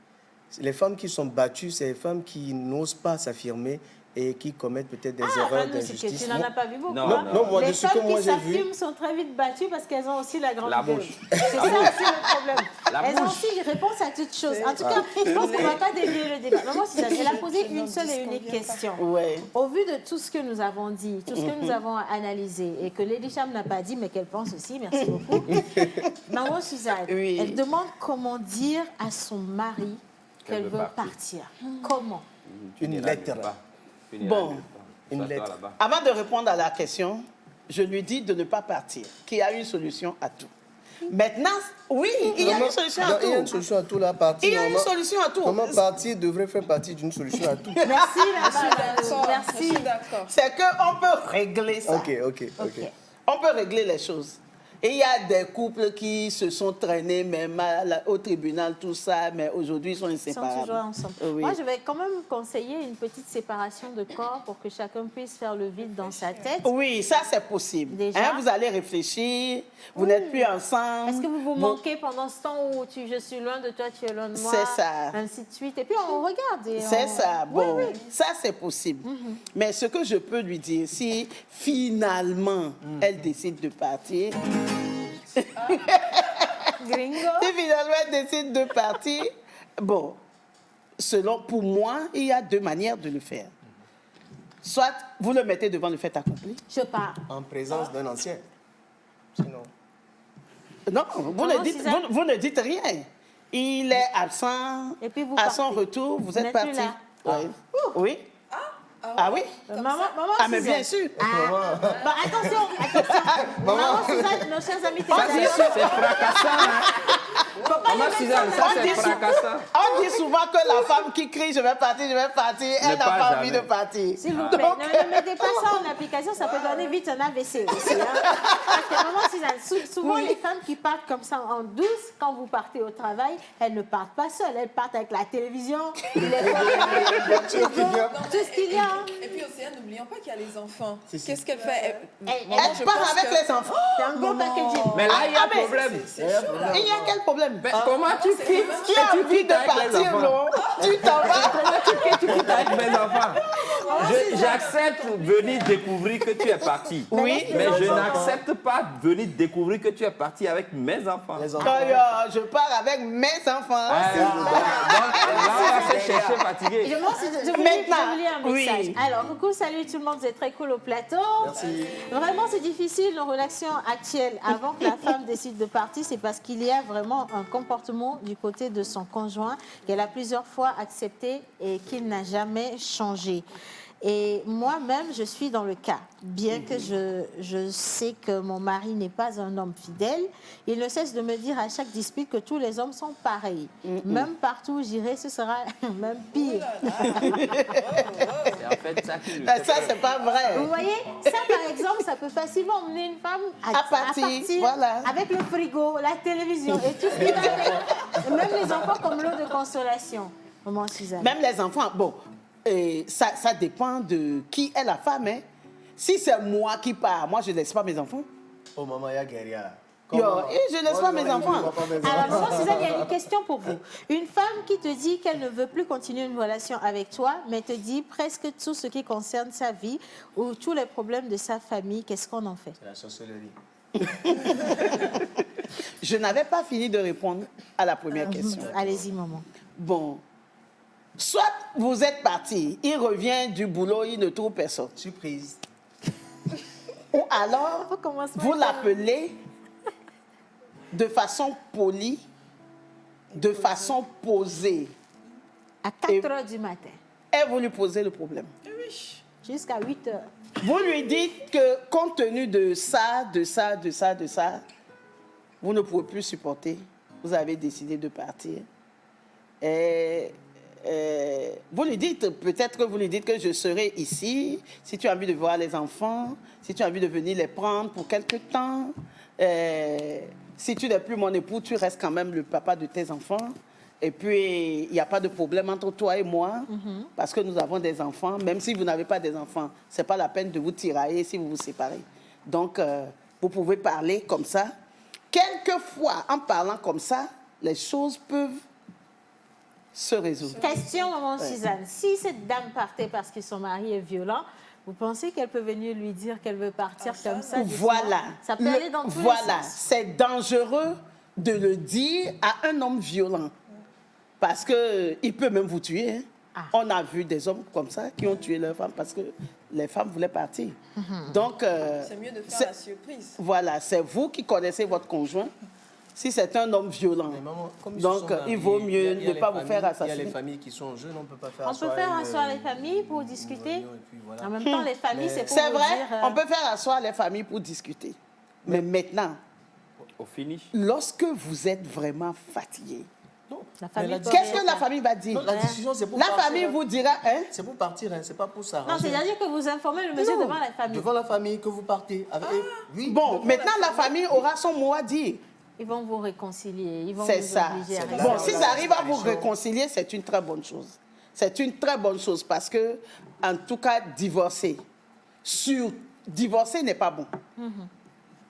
Les femmes qui sont battues, c'est les femmes qui n'osent pas s'affirmer et qui commettent peut-être des erreurs Nous, c'est que d'injustice. tu n'en as pas vu beaucoup. Non, hein. non, moi, de Les ce que femmes moi qui j'ai vu- s'affirment sont très vite battues parce qu'elles ont aussi la grande La gueule. bouche. C'est ça aussi le problème. La Elles ont bouche. aussi réponse à toutes choses. En tout cas, je pense qu'on ne va pas dévier le débat. Maman, elle a posé une seule et unique question. Ouais. Au vu de tout ce que nous avons dit, tout ce que nous avons analysé et que Lady Cham n'a pas dit, mais qu'elle pense aussi, merci beaucoup. Maman Suzanne, Oui. elle demande comment dire à son mari qu'elle veut veut partir. partir. Comment? Une lettre. Bon, une lettre. Là-bas. Avant de répondre à la question, je lui dis de ne pas partir, qu'il y a une solution à tout. Maintenant, oui, il y a une solution à Il y a une tout. solution à tout là, partir. Il y a une Maman. solution à tout. Comment partir devrait faire partie d'une solution à tout. Merci, la Je merci. suis d'accord. C'est qu'on peut régler ça. Ok. On peut régler les choses. Et il y a des couples qui se sont traînés même au tribunal, tout ça, mais aujourd'hui ils sont Ils sont inséparables. toujours ensemble. Oui. Moi, je vais quand même conseiller une petite séparation de corps pour que chacun puisse faire le vide dans sa tête. Oui, ça c'est possible. Déjà. Hein, vous allez réfléchir, vous n'êtes plus ensemble. Est-ce que vous vous manquez pendant ce temps où je suis loin de toi, tu es loin de moi? C'est ça. Ainsi de suite. Et puis on regarde. et C'est on- ça. Oui, Bon, oui. ça c'est possible. Mais ce que je peux lui dire, si finalement elle décide de partir, Gringo. si finalement elle décide de partir, bon, pour moi, il y a deux manières de le faire. Soit vous le mettez devant le fait accompli. Je pars. En présence d'un ancien. Sinon. Non, vous ne dites rien. Il est absent. Et puis vous à son partez. retour, vous êtes n'êtes plus parti. là. Oui. Oui. Ah oui? Maman Ah, mais Suzanne. bien sûr. Bon, attention. Maman Suzanne, nos chers amis Ça, c'est téléspectateurs. fracassant. Hein? Maman Suzanne, ça, On c'est dit fracassant. On dit souvent que la femme qui crie « je vais partir », elle n'a part pas envie jamais. de partir. S'il vous plaît, ne mettez pas ça en application, ça peut donner vite un AVC aussi. Hein. Parce que maman Suzanne, souvent les femmes qui partent comme ça en douce, quand vous partez au travail, elles ne partent pas seules, elles partent avec la télévision, les tout ce qu'il y a. Et puis aussi, n'oublions pas qu'il y a les enfants. Si, si. Qu'est-ce qu'elle fait? Elle part avec les enfants. C'est un gros packaging. Mais là, il y a Ah, mais problème. Il y a quel problème? Mais comment tu quittes? Tu as envie de avec les partir, enfants. non? Tu t'en vas? Comment tu quittes avec mes enfants? J'accepte venir découvrir que tu es parti. Oui. Mais je n'accepte pas venir découvrir que tu es parti avec mes enfants. Les Oh, enfants. je pars avec mes enfants. Là, on va se chercher fatigué. Je vous Maintenant, lis un oui. message. Alors, coucou, salut tout le monde, vous êtes très cool au plateau. Merci. Vraiment, c'est difficile nos relations actuelles. Avant que la femme décide de partir, c'est parce qu'il y a vraiment un comportement du côté de son conjoint qu'elle a plusieurs fois accepté et qu'il n'a jamais changé. Et moi-même, je suis dans le cas. Bien que je sais que mon mari n'est pas un homme fidèle, il ne cesse de me dire à chaque dispute que tous les hommes sont pareils. Même partout où j'irai, ce sera même pire. C'est en fait ça qui le fait. Ça, c'est pas vrai. Vous voyez, ça par exemple, ça peut facilement emmener une femme à partir voilà. avec le frigo, la télévision et tout ce qui va avec. Et même les enfants comme l'eau de consolation. Maman Suzanne. Même les enfants, bon, ça dépend de qui est la femme. Hein. Si c'est moi qui pars, moi je ne laisse pas mes enfants. Oh maman, il y a guerrière. Et je ne laisse pas mes enfants. Alors, maman Suzanne, il y a une question pour vous. Une femme qui te dit qu'elle ne veut plus continuer une relation avec toi, mais te dit presque tout ce qui concerne sa vie ou tous les problèmes de sa famille, qu'est-ce qu'on en fait? C'est la sorcellerie. Je n'avais pas fini de répondre à la première question. Allez-y, maman. Bon, soit vous êtes parti, il revient du boulot, il ne trouve personne. Surprise. Ou alors, Comment ça vous va? l'appelez de façon polie, de façon posée, À 4 heures du matin, et vous lui posez le problème. jusqu'à 8 heures. Vous lui dites que compte tenu de ça, vous ne pouvez plus supporter. Vous avez décidé de partir. Et vous lui dites, peut-être que vous lui dites que je serai ici, si tu as envie de voir les enfants, si tu as envie de venir les prendre pour quelque temps. Si tu n'es plus mon époux, tu restes quand même le papa de tes enfants. Et puis, il n'y a pas de problème entre toi et moi, parce que nous avons des enfants. Même si vous n'avez pas des enfants, ce n'est pas la peine de vous tirailler si vous vous séparez. Donc, vous pouvez parler comme ça. Quelquefois, en parlant comme ça, les choses peuvent se résoudre. Question, maman Suzanne. Si cette dame partait parce que son mari est violent, vous pensez qu'elle peut venir lui dire qu'elle veut partir comme ça? Voilà. Ça peut aller dans tous les Voilà. sens. C'est dangereux de le dire à un homme violent. Parce qu'il peut même vous tuer. Hein. On a vu des hommes comme ça qui ont tué leurs femmes parce que les femmes voulaient partir. Donc, C'est mieux de faire la surprise. voilà, c'est vous qui connaissez votre conjoint. Si c'est un homme violent, Mais maman, comme ils donc se sont mariés, il vaut il y mieux a ne les pas vous familles- faire Il y a assassiner. les familles qui sont jeunes, on ne peut pas faire On peut faire asseoir les familles pour une discuter. réunion et puis voilà. En même temps, les familles, c'est pour C'est vous vrai, dire... on peut faire asseoir les familles pour discuter. Mais maintenant, Au finish. lorsque vous êtes vraiment fatigué, La famille Mais peut qu'est-ce que rien la faire. famille va dire? Non, la décision, c'est pour La partir. famille vous dira, hein? C'est pour partir, hein, c'est pas pour Non, s'arranger. c'est-à-dire que vous informez le monsieur Non, devant la famille. Devant la famille, que vous partez. Avec... Oui. Bon, maintenant la famille aura son mot à dire. Ils vont vous réconcilier. Ils vont C'est vous ça. obliger à C'est rester. Bon, si ça arrive à vous solution. réconcilier, c'est une très bonne chose. C'est une très bonne chose parce que, en tout cas, divorcer n'est pas bon.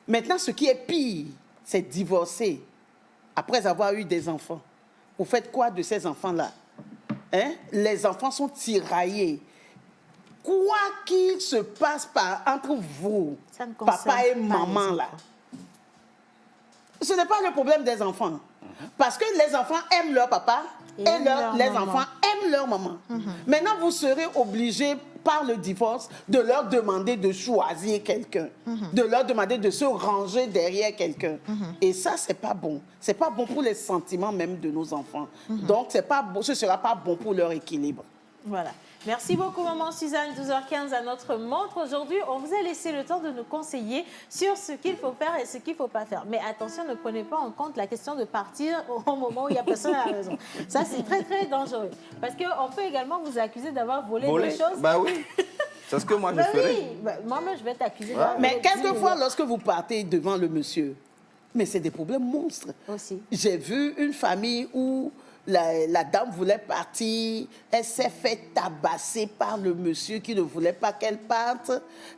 Maintenant, ce qui est pire, c'est divorcer après avoir eu des enfants. Vous faites quoi de ces enfants-là? Hein? Les enfants sont tiraillés. Quoi qu'il se passe entre vous, Ça ne concerne papa et pas les maman, là, enfants. ce n'est pas le problème des enfants. Parce que les enfants aiment leur papa Et et aiment leur les maman. enfants aiment leur maman. Maintenant, vous serez obligés, par le divorce, de leur demander de choisir quelqu'un, de leur demander de se ranger derrière quelqu'un. Et ça, c'est pas bon. C'est pas bon pour les sentiments même de nos enfants. Donc, c'est pas bon, ce ne sera pas bon pour leur équilibre. Voilà. Merci beaucoup, maman Suzanne. 12h15 à notre montre. Aujourd'hui, on vous a laissé le temps de nous conseiller sur ce qu'il faut faire et ce qu'il ne faut pas faire. Mais attention, ne prenez pas en compte la question de partir au moment où il n'y a personne à la maison. Ça, c'est très, très dangereux. Parce qu'on peut également vous accuser d'avoir volé des choses. Bah oui. C'est ce que moi je Ben ferais. oui, ben, moi-même, je vais t'accuser. d'avoir Mais volé 10 quelquefois, millions lorsque vous partez devant le monsieur, mais c'est des problèmes monstres. aussi. J'ai vu une famille où la dame voulait partir, elle s'est fait tabasser par le monsieur qui ne voulait pas qu'elle parte.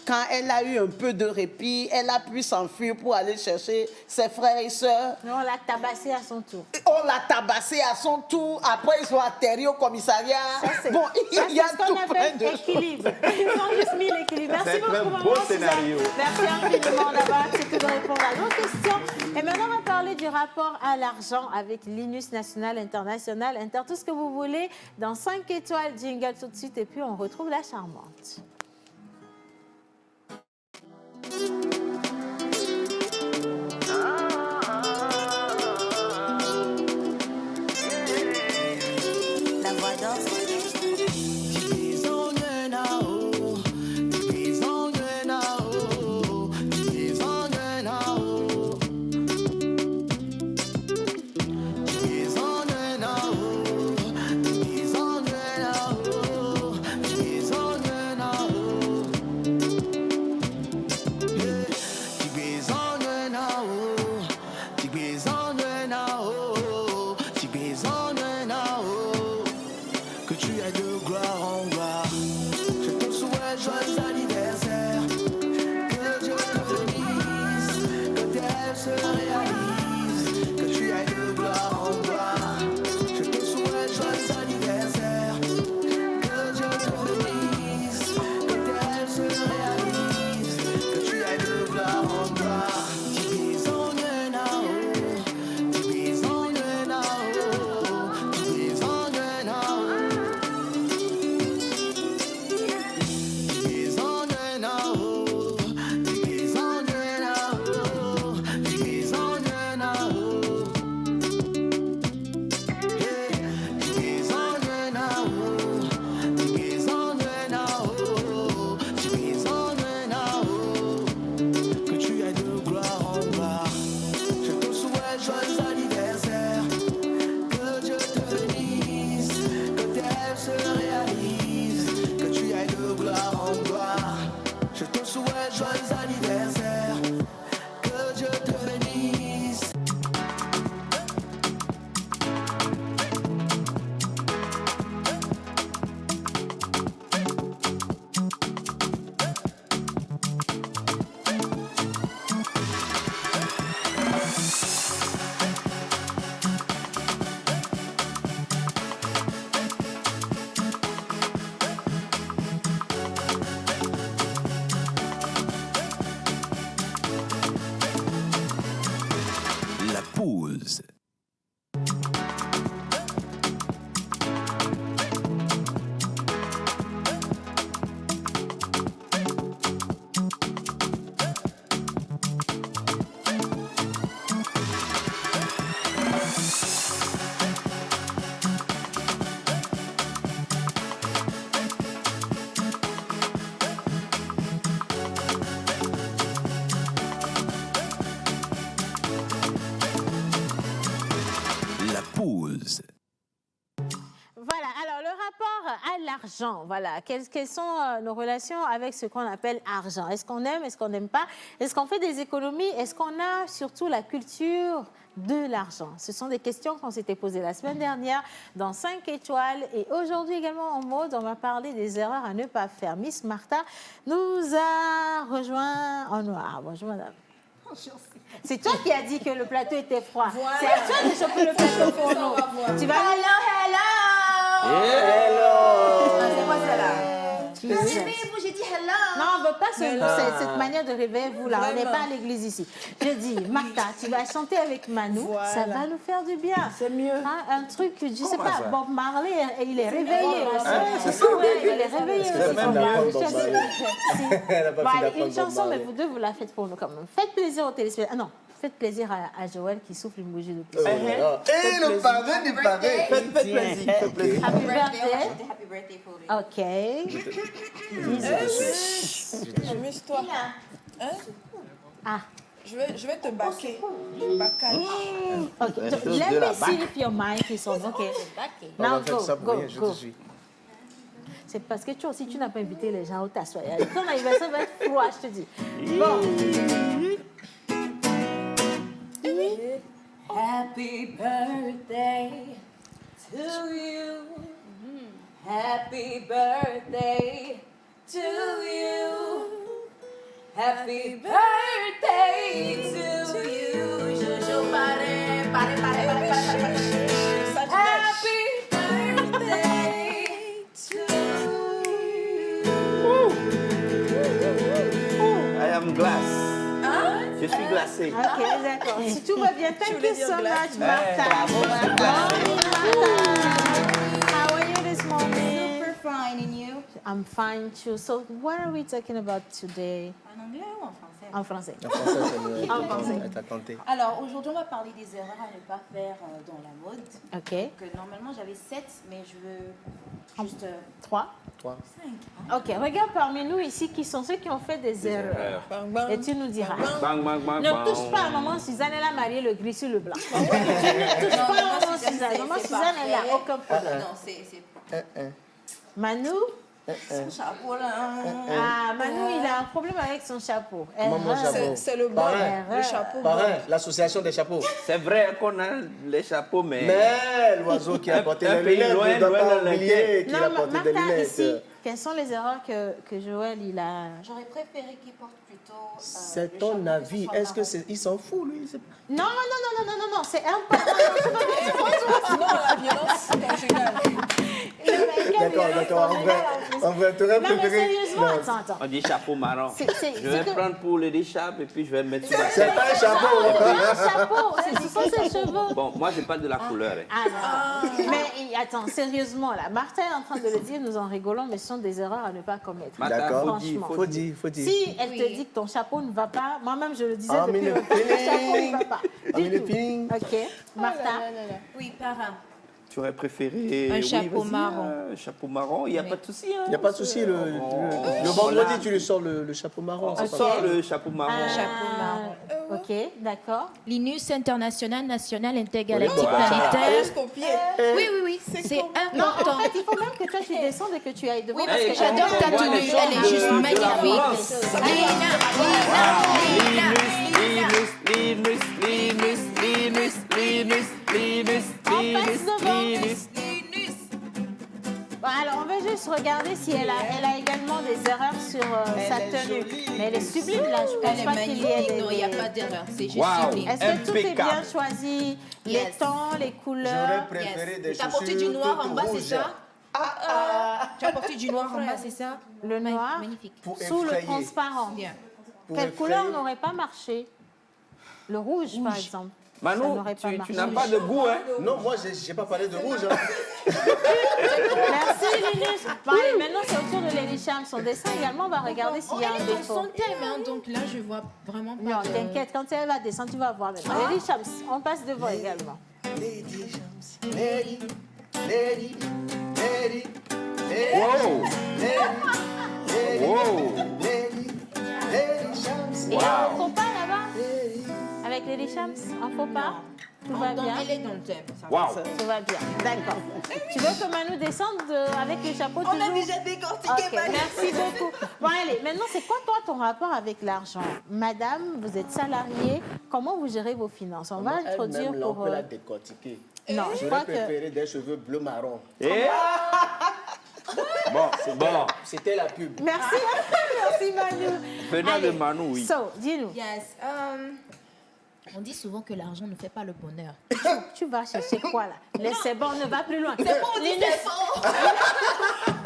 Quand elle a eu un peu de répit, elle a pu s'enfuir pour aller chercher ses frères et sœurs. Mais on l'a tabassé à son tour. On l'a tabassé à son tour. Après, ils sont atterris au commissariat. c'est- Bon, il Ça, y a c'est ce qu'on tout plein appelle de choses. équilibre. Ils ont juste mis l'équilibre. Merci C'est un beaucoup, beau maman Suzanne. scénario. Merci infiniment d'avoir accepté de répondre à nos questions. Et maintenant, on va parler du rapport à l'argent avec l'INUS National International Inter. Tout ce que vous voulez dans 5 étoiles. Jingle tout de suite. Et puis, on retrouve la charmante. La voix d'or. rapport à l'argent, voilà, quelles sont nos relations avec ce qu'on appelle argent? Est-ce qu'on aime, est-ce qu'on n'aime pas? Est-ce qu'on fait des économies? Est-ce qu'on a surtout la culture de l'argent? Ce sont des questions qu'on s'était posées la semaine dernière dans 5 étoiles. Et aujourd'hui également en mode, on va parler des erreurs à ne pas faire. Miss Martha nous a rejoint en noir. Bonjour madame. C'est toi qui as dit que le plateau était froid. Voilà. C'est à toi de chauffer le plateau pour nous. Tu vas Hello. C'est quoi celle-là? Réveillez-vous, j'ai dit hello. Non, on ne veut pas cette manière de réveiller vous là. On n'est pas à l'église ici. Je dis, Martha, tu vas chanter avec Manu. Voilà. Ça va nous faire du bien. C'est mieux. Hein, un truc, je ne sais pas, ça? Bob Marley, il est réveillé aussi. c'est ça. Ouais, il est réveillé aussi. Elle a pas fini d'apprendre Bob Marley. Elle a pas Bon, fini allez, d'apprendre une chanson, Bob mais Marley. vous deux, vous la faites pour nous quand même. Faites plaisir aux téléspectateurs. Ah non, faites plaisir à Joël qui souffle une bougie de plus. Et le parrain du parrain. Faites plaisir, faites plaisir. Happy birthday. Happy birthday for you. OK. Amuse-toi. Hein? Ah. Je vais te baquer. Bacage. OK. Let me see if your mic is on. OK. On va Now faire ça go, pour go, rien, je go. te suis. C'est parce que toi aussi, tu n'as pas invité les gens où t'assois. Ton anniversaire va être froid, je te dis. Bon. Happy birthday to you. Happy birthday to you. Happy birthday to you. Jojo, pare. Happy birthday to you. I am glass. Je suis glacé. OK, d'accord. Si tout va bien, thank voulais you dire so glace. much, Martha. bravo, Martha. Morning, Martha. How are you this morning? Super fine, and you? I'm fine too. So, what are we talking about today? En anglais ou en français? En français. En français, c'est mieux. En français. Elle t'a tenté. Alors, aujourd'hui, on va parler des erreurs à ne pas faire dans la mode. OK. Que normalement, j'avais 7, mais je veux juste 3. 3. 5. OK. Regarde parmi nous ici qui sont ceux qui ont fait des erreurs. Bang, bang. Et tu nous diras. Bang, bang, bang, Ne bang. touche pas à maman Suzanne, elle a marié le gris sur le blanc. Tu ne touches pas à maman Suzanne. Maman Suzanne, elle n'a aucun problème. Non, c'est Manu, son chapeau là. ah, Manu, il a un problème avec son chapeau. Maman Erreur. chapeau. C'est le bon, Parrain. le chapeau. Parrain, l'association des chapeaux. C'est vrai qu'on a les chapeaux, mais... Mais l'oiseau qui a porté Un les pays lunettes, loin, ne doit loin pas dans oublier qu'il Non, a porté des Martha, lunettes. ici, quelles sont les erreurs que Joël, il a... J'aurais préféré qu'il porte plutôt. C'est le ton chapeau avis. soit Est-ce que marron. c'est... Il s'en fout, lui. Non, c'est un parent. Sinon, la violence conjugale. D'accord. En vrai, t'aurais Non, mais préféré... sérieusement, Non. attends. On dit chapeau marron. C'est Je vais que- prendre pour le déchape et puis je vais le mettre sur la C'est tête. pas un chapeau. Un chapeau, ce sont ses cheveux. Bon, moi, je parle de la couleur. hein. Ah, non. Mais attends, sérieusement, là, Martha est en train de le dire, nous en rigolons, mais ce sont des erreurs à ne pas commettre. Martha, D'accord. Franchement. Faut dire. Si elle te Oui. dit que ton chapeau ne va pas, moi-même je le disais Ah, mais depuis le longtemps, le chapeau feeling. ne va pas. Ah, mais Du le tout. feeling. OK. Martha, Oui, parrain. Tu aurais préféré... Un oui, chapeau vas-y, marron. Un chapeau marron, il n'y a pas de souci. Il n'y a pas de souci. Le vendredi, tu lui sors le chapeau marron. On c'est pas sort grave. le chapeau marron. Chapeau marron. OK, d'accord. L'INUS international, national, intergalactique, Voilà. planétaire. Juste copier. Oui, c'est Non, en important. fait, il faut même que toi tu descendes et que tu ailles devant. Oui, parce parce que que j'adore ta on voit tenue, les gens elle est juste de la magnifique. France. Bon, alors, on va juste regarder si elle a également des erreurs sur sa tenue. Mais elle est sublime, là. Je pense Elle est pas qu'il y ait magnifique. des... Non, il n'y a pas d'erreur. C'est juste Wow. sublime. Est-ce que tout est bien Impeccable. choisi? Les Yes. tons, les J'aurais couleurs? préféré des Tu as chaussures porté du noir en toutes bas, c'est rouges ça Tu as porté du noir en bas, c'est ça Le noir Magnifique. pour sous le effrayer. transparent. Bien. Pour Quelle couleur effrayer. n'aurait pas marché? Le rouge, par exemple. Ça Manu, n'aurait pas tu marché. n'as pas de goût, hein? Non, moi, j'ai pas parlé de rouge. hein. Merci, Linus. Bon, allez, maintenant, c'est au tour de Lady Cham. Son dessin également, on va regarder s'il y a un Elle est dans défaut. son thème, hein, donc là, je vois vraiment pas. Non, de- t'inquiète, quand elle va descendre, tu vas voir maintenant. Lady Chams, on passe devant également. Lady Shams, Lady, Lady, Lady, Wow! Lady, Wow! Lady, Lady Shams. Et il y a un faux pas là-bas avec Lady Chams? Un faux pas? Tout va bien. Elle est dans le thème. Waouh. Tout va bien, d'accord. Tu veux que Manu descende avec le chapeau On toujours? a déjà décortiqué. Ok, merci beaucoup. Bon, allez, maintenant, c'est quoi, toi, ton rapport avec l'argent? Madame, vous êtes salariée. Comment vous gérez vos finances? On va introduire Elle-même, là, on pour... peut la décortiquer. Non, je crois J'aurais que... préféré des cheveux bleu-marron. Bon. C'était la pub. Merci, merci Manu. Venant de Allez, Manu, oui. So, dis-nous. Yes. On dit souvent que l'argent ne fait pas le bonheur. Tu vas chercher quoi, là? C'est bon, on ne va plus loin. C'est bon, on dit c'est faux.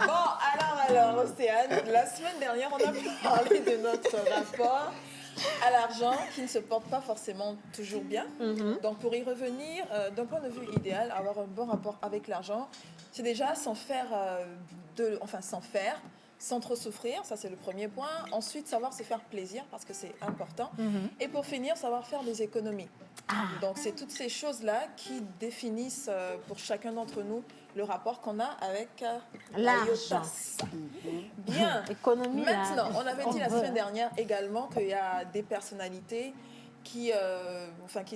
Bon, alors, Océane, la semaine dernière, on a parlé de notre rapport à l'argent qui ne se porte pas forcément toujours bien. Donc, pour y revenir, d'un point de vue idéal, avoir un bon rapport avec l'argent, c'est déjà sans faire, sans trop souffrir, ça c'est le premier point. Ensuite, savoir se faire plaisir parce que c'est important. Et pour finir, savoir faire des économies. Donc, c'est toutes ces choses-là qui définissent pour chacun d'entre nous le rapport qu'on a avec l'argent. Bien. Économie, là. Maintenant, on avait dit la semaine dernière également qu'il y a des personnalités qui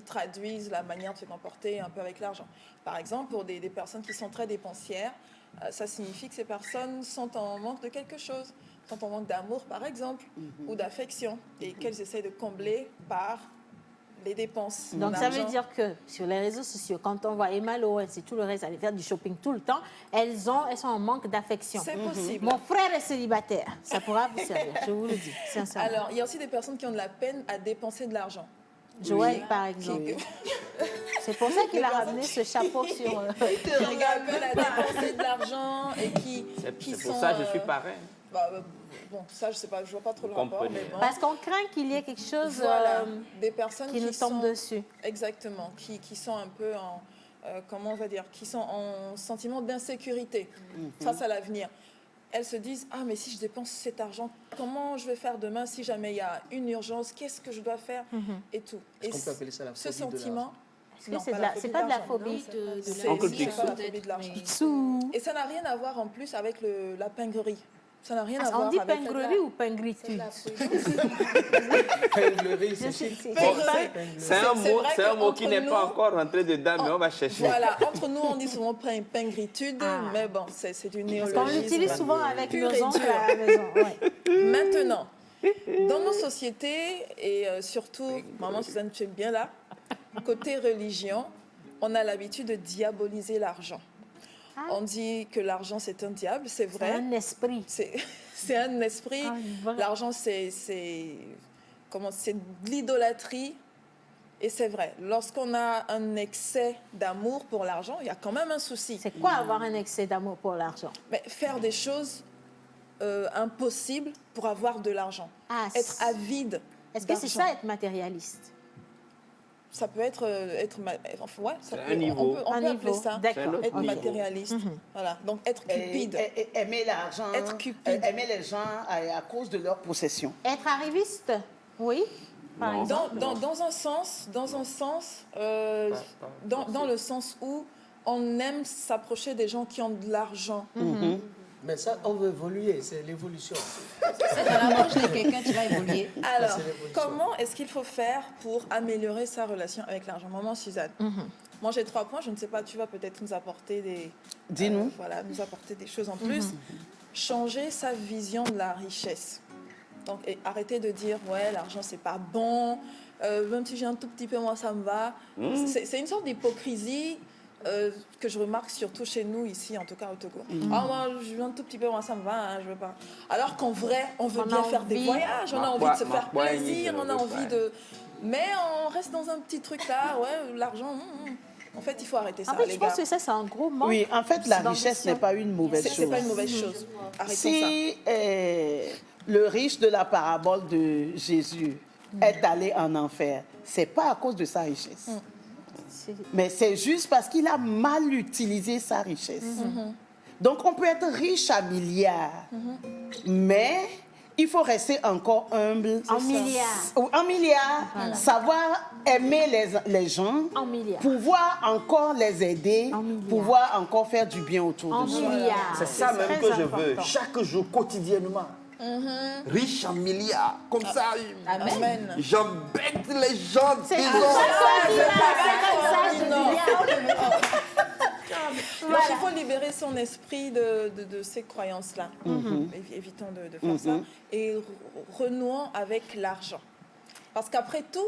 traduisent la manière de se comporter un peu avec l'argent. Par exemple, pour des personnes qui sont très dépensières, ça signifie que ces personnes sont en manque de quelque chose, sont en manque d'amour, par exemple, ou d'affection, et qu'elles essayent de combler par les dépenses. Donc, ça veut dire que sur les réseaux sociaux, quand on voit Emma Lowen et tout le reste aller faire du shopping tout le temps, elles sont en manque d'affection. C'est possible. Mon frère est célibataire. Ça pourra vous servir, je vous le dis, sincèrement. Alors, il y a aussi des personnes qui ont de la peine à dépenser de l'argent. Joël, par exemple. C'est pour ça qu'il a ramené ce chapeau sur... Qui ont de la peine à dépenser de l'argent et qui C'est sont... pour ça que je suis pareil. Bon, ça, je sais pas, je vois pas trop le rapport. Mais bon. Parce qu'on craint qu'il y ait quelque chose des personnes qui nous tombe dessus. Exactement, qui sont un peu en... comment on va dire, qui sont en sentiment d'insécurité face à l'avenir. Elles se disent, ah mais si je dépense cet argent, comment je vais faire demain si jamais il y a une urgence, qu'est-ce que je dois faire et tout. Et Est-ce qu'on peut appeler ça la ce phobie de sentiment, c'est pas de la phobie c'est pas la phobie de l'argent. Et ça n'a rien à voir en plus avec la pingrerie. Ça n'a rien à voir on dit avec pingrerie ou pingritude? Pinglerie, c'est chic. C'est un mot qui n'est pas encore rentré dedans, mais on va chercher. Voilà, entre nous, on dit souvent pingritude, mais bon, c'est du néologisme. On l'utilise souvent avec pur nos et oncles dur. à la maison. Ouais. Maintenant, dans nos sociétés, et surtout, maman Suzanne, tu es bien là, côté religion, on a l'habitude de diaboliser l'argent. On dit que l'argent, c'est un diable, c'est vrai. C'est un esprit. C'est un esprit. L'argent, c'est de l'idolâtrie. Et c'est vrai, lorsqu'on a un excès d'amour pour l'argent, il y a quand même un souci. C'est quoi avoir un excès d'amour pour l'argent? Mais faire des choses impossibles pour avoir de l'argent. Être avide. Est-ce que c'est ça, être matérialiste? Ça peut être ouais, ça peut, un niveau. on peut appeler ça être niveau. matérialiste. Voilà, donc être cupide. Aimer l'argent, Être cupide. aimer les gens à cause de leur possession. Être arriviste? Oui. Par exemple. Dans un sens, dans le sens où on aime s'approcher des gens qui ont de l'argent. Mais ça, on veut évoluer, c'est l'évolution. C'est dans la bouche de quelqu'un, tu vas évoluer. Alors, comment est-ce qu'il faut faire pour améliorer sa relation avec l'argent? Maman Suzanne, moi j'ai 3 points, je ne sais pas, tu vas peut-être nous apporter des... Dis-nous. nous apporter des choses en plus. Changer sa vision de la richesse. Donc, arrêter de dire, ouais, l'argent, c'est pas bon, même si j'ai un tout petit peu, moi, ça me va. C'est une sorte d'hypocrisie que je remarque surtout chez nous, ici, en tout cas au Togo. Ah, moi, je veux un tout petit peu, moi, ça me va, hein, je veux pas. Alors qu'en vrai, on veut bien faire des voyages, on a envie de se faire plaisir, on a envie de... Mais on reste dans un petit truc là, ouais, l'argent... En fait, il faut arrêter ça, en fait, les je pense gars. que ça, c'est un gros manque. Oui, en fait, la richesse n'est pas une mauvaise chose. C'est pas une mauvaise chose. Arrêtons si le riche de la parabole de Jésus est allé en enfer, c'est pas à cause de sa richesse. Mais c'est juste parce qu'il a mal utilisé sa richesse. Donc, on peut être riche à milliards, mais il faut rester encore humble. En milliards. Ou en milliards. Voilà. Savoir aimer les gens. En milliards. Pouvoir encore les aider. Pouvoir encore faire du bien autour de soi. Milliards. C'est ça même que je veux. Chaque jour, quotidiennement. riche en milliards. Comme ça, Amen. j'embête les gens. C'est disons. comme ça, je Non. dis bien. Donc, il faut libérer son esprit de ces croyances-là. Évitons de faire ça. Et renouons avec l'argent. Parce qu'après tout,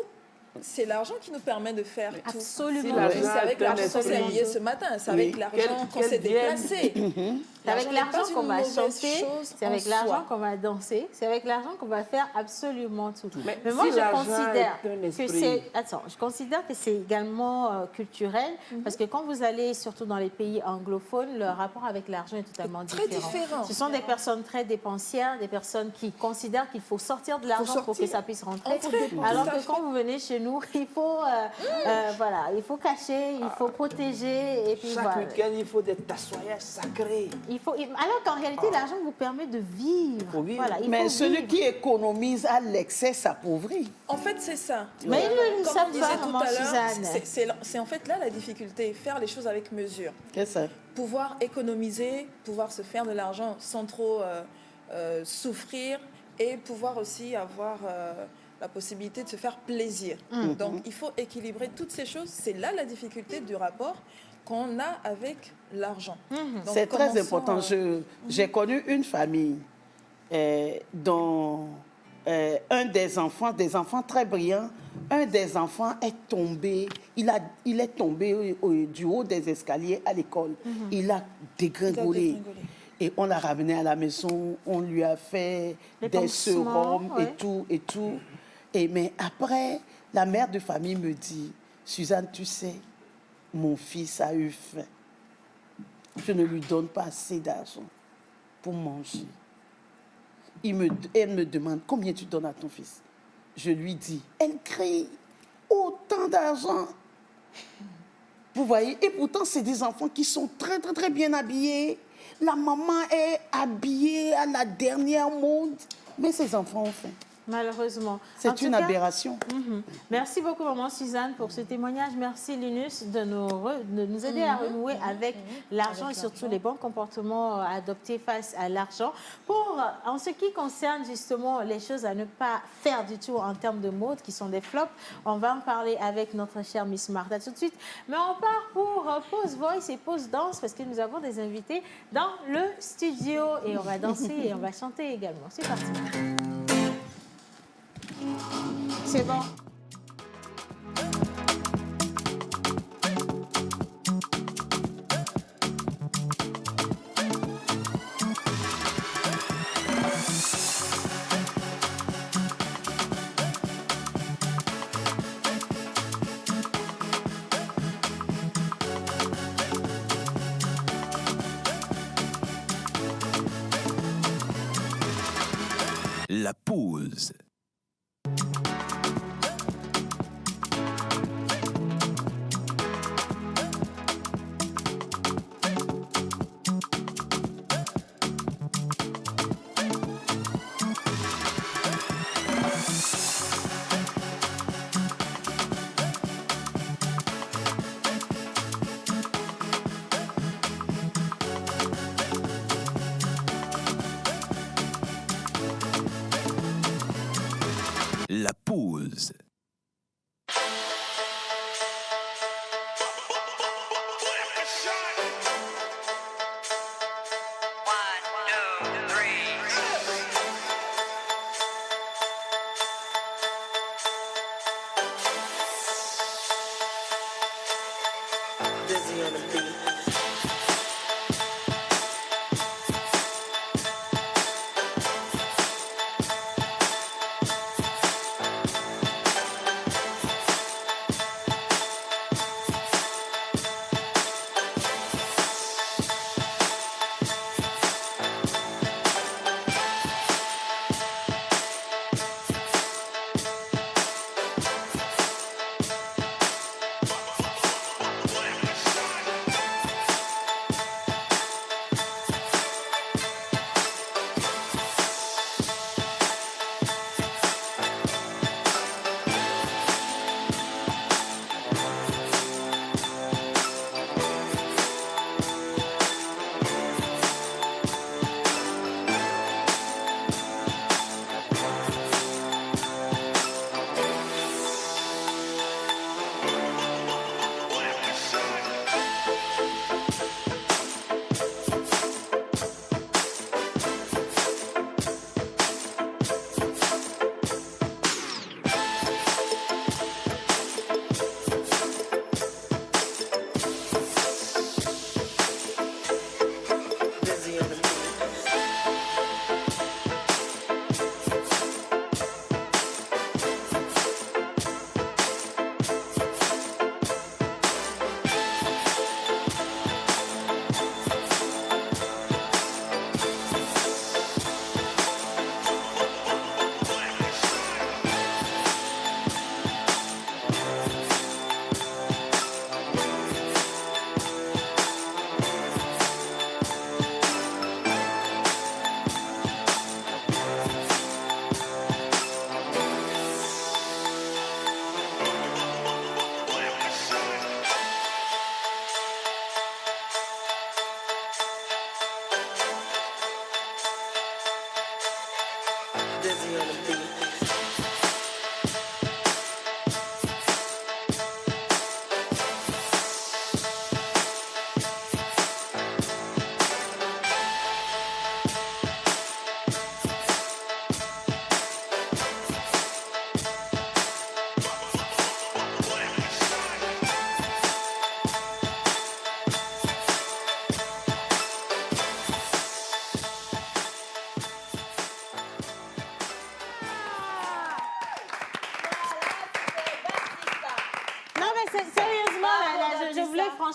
c'est l'argent qui nous permet de faire tout. Absolument. C'est avec l'argent qu'on s'est habillé ce matin. C'est avec l'argent qu'on s'est déplacé. C'est avec l'argent qu'on va chanter, c'est avec l'argent l'argent qu'on va danser, c'est avec l'argent qu'on va faire absolument tout. Mais si moi, je l'argent considère est un que esprit- c'est... Attends, je considère que c'est également culturel, parce que quand vous allez, surtout dans les pays anglophones, le rapport avec l'argent est totalement Très différent. différent. Ce sont des personnes très dépensières, des personnes qui considèrent qu'il faut sortir de l'argent pour que ça puisse rentrer. Alors Tout à que fait. quand vous venez chez nous, il faut, voilà, il faut cacher, il faut protéger, et puis Chaque voilà. week-end, il faut des tassoyages sacrés. Alors qu'en réalité, l'argent vous permet de vivre. Faut vivre. Voilà, il Mais faut celui vivre. qui économise à l'excès s'appauvrit. En fait, c'est ça. Mais ils ne Comme savent on disait pas, tout maman à l'heure, Suzanne. c'est en fait là la difficulté, faire les choses avec mesure. Qu'est-ce que c'est? Pouvoir économiser, pouvoir se faire de l'argent sans trop souffrir et pouvoir aussi avoir la possibilité de se faire plaisir. Donc, il faut équilibrer toutes ces choses. C'est là la difficulté du rapport qu'on a avec l'argent. Donc, C'est très commençons, important. J'ai connu une famille dont un des enfants très brillants, un des enfants est tombé, il est tombé du haut des escaliers à l'école. Il a dégringolé. Et on l'a ramené à la maison, on lui a fait Les des pansements, sérums ouais. et tout. Mais après, la mère de famille me dit, Suzanne, tu sais, mon fils a eu faim. Je ne lui donne pas assez d'argent pour manger. Elle me demande, combien tu donnes à ton fils? Je lui dis, elle crie, autant d'argent. Vous voyez? Et pourtant, c'est des enfants qui sont très, très, très bien habillés. La maman est habillée à la dernière mode. Mais ces enfants ont faim. Malheureusement. En C'est tout une cas, aberration. Merci beaucoup, maman Suzanne, pour ce témoignage. Merci, Linus, de nous aider à renouer avec l'argent et surtout les bons comportements adoptés face à l'argent. En ce qui concerne justement les choses à ne pas faire du tout en termes de mode, qui sont des flops, on va en parler avec notre chère Miss Martha tout de suite. Mais on part pour pause voice et pause danse parce que nous avons des invités dans le studio et on va danser et on va chanter également. C'est parti. C'est bon. La pause.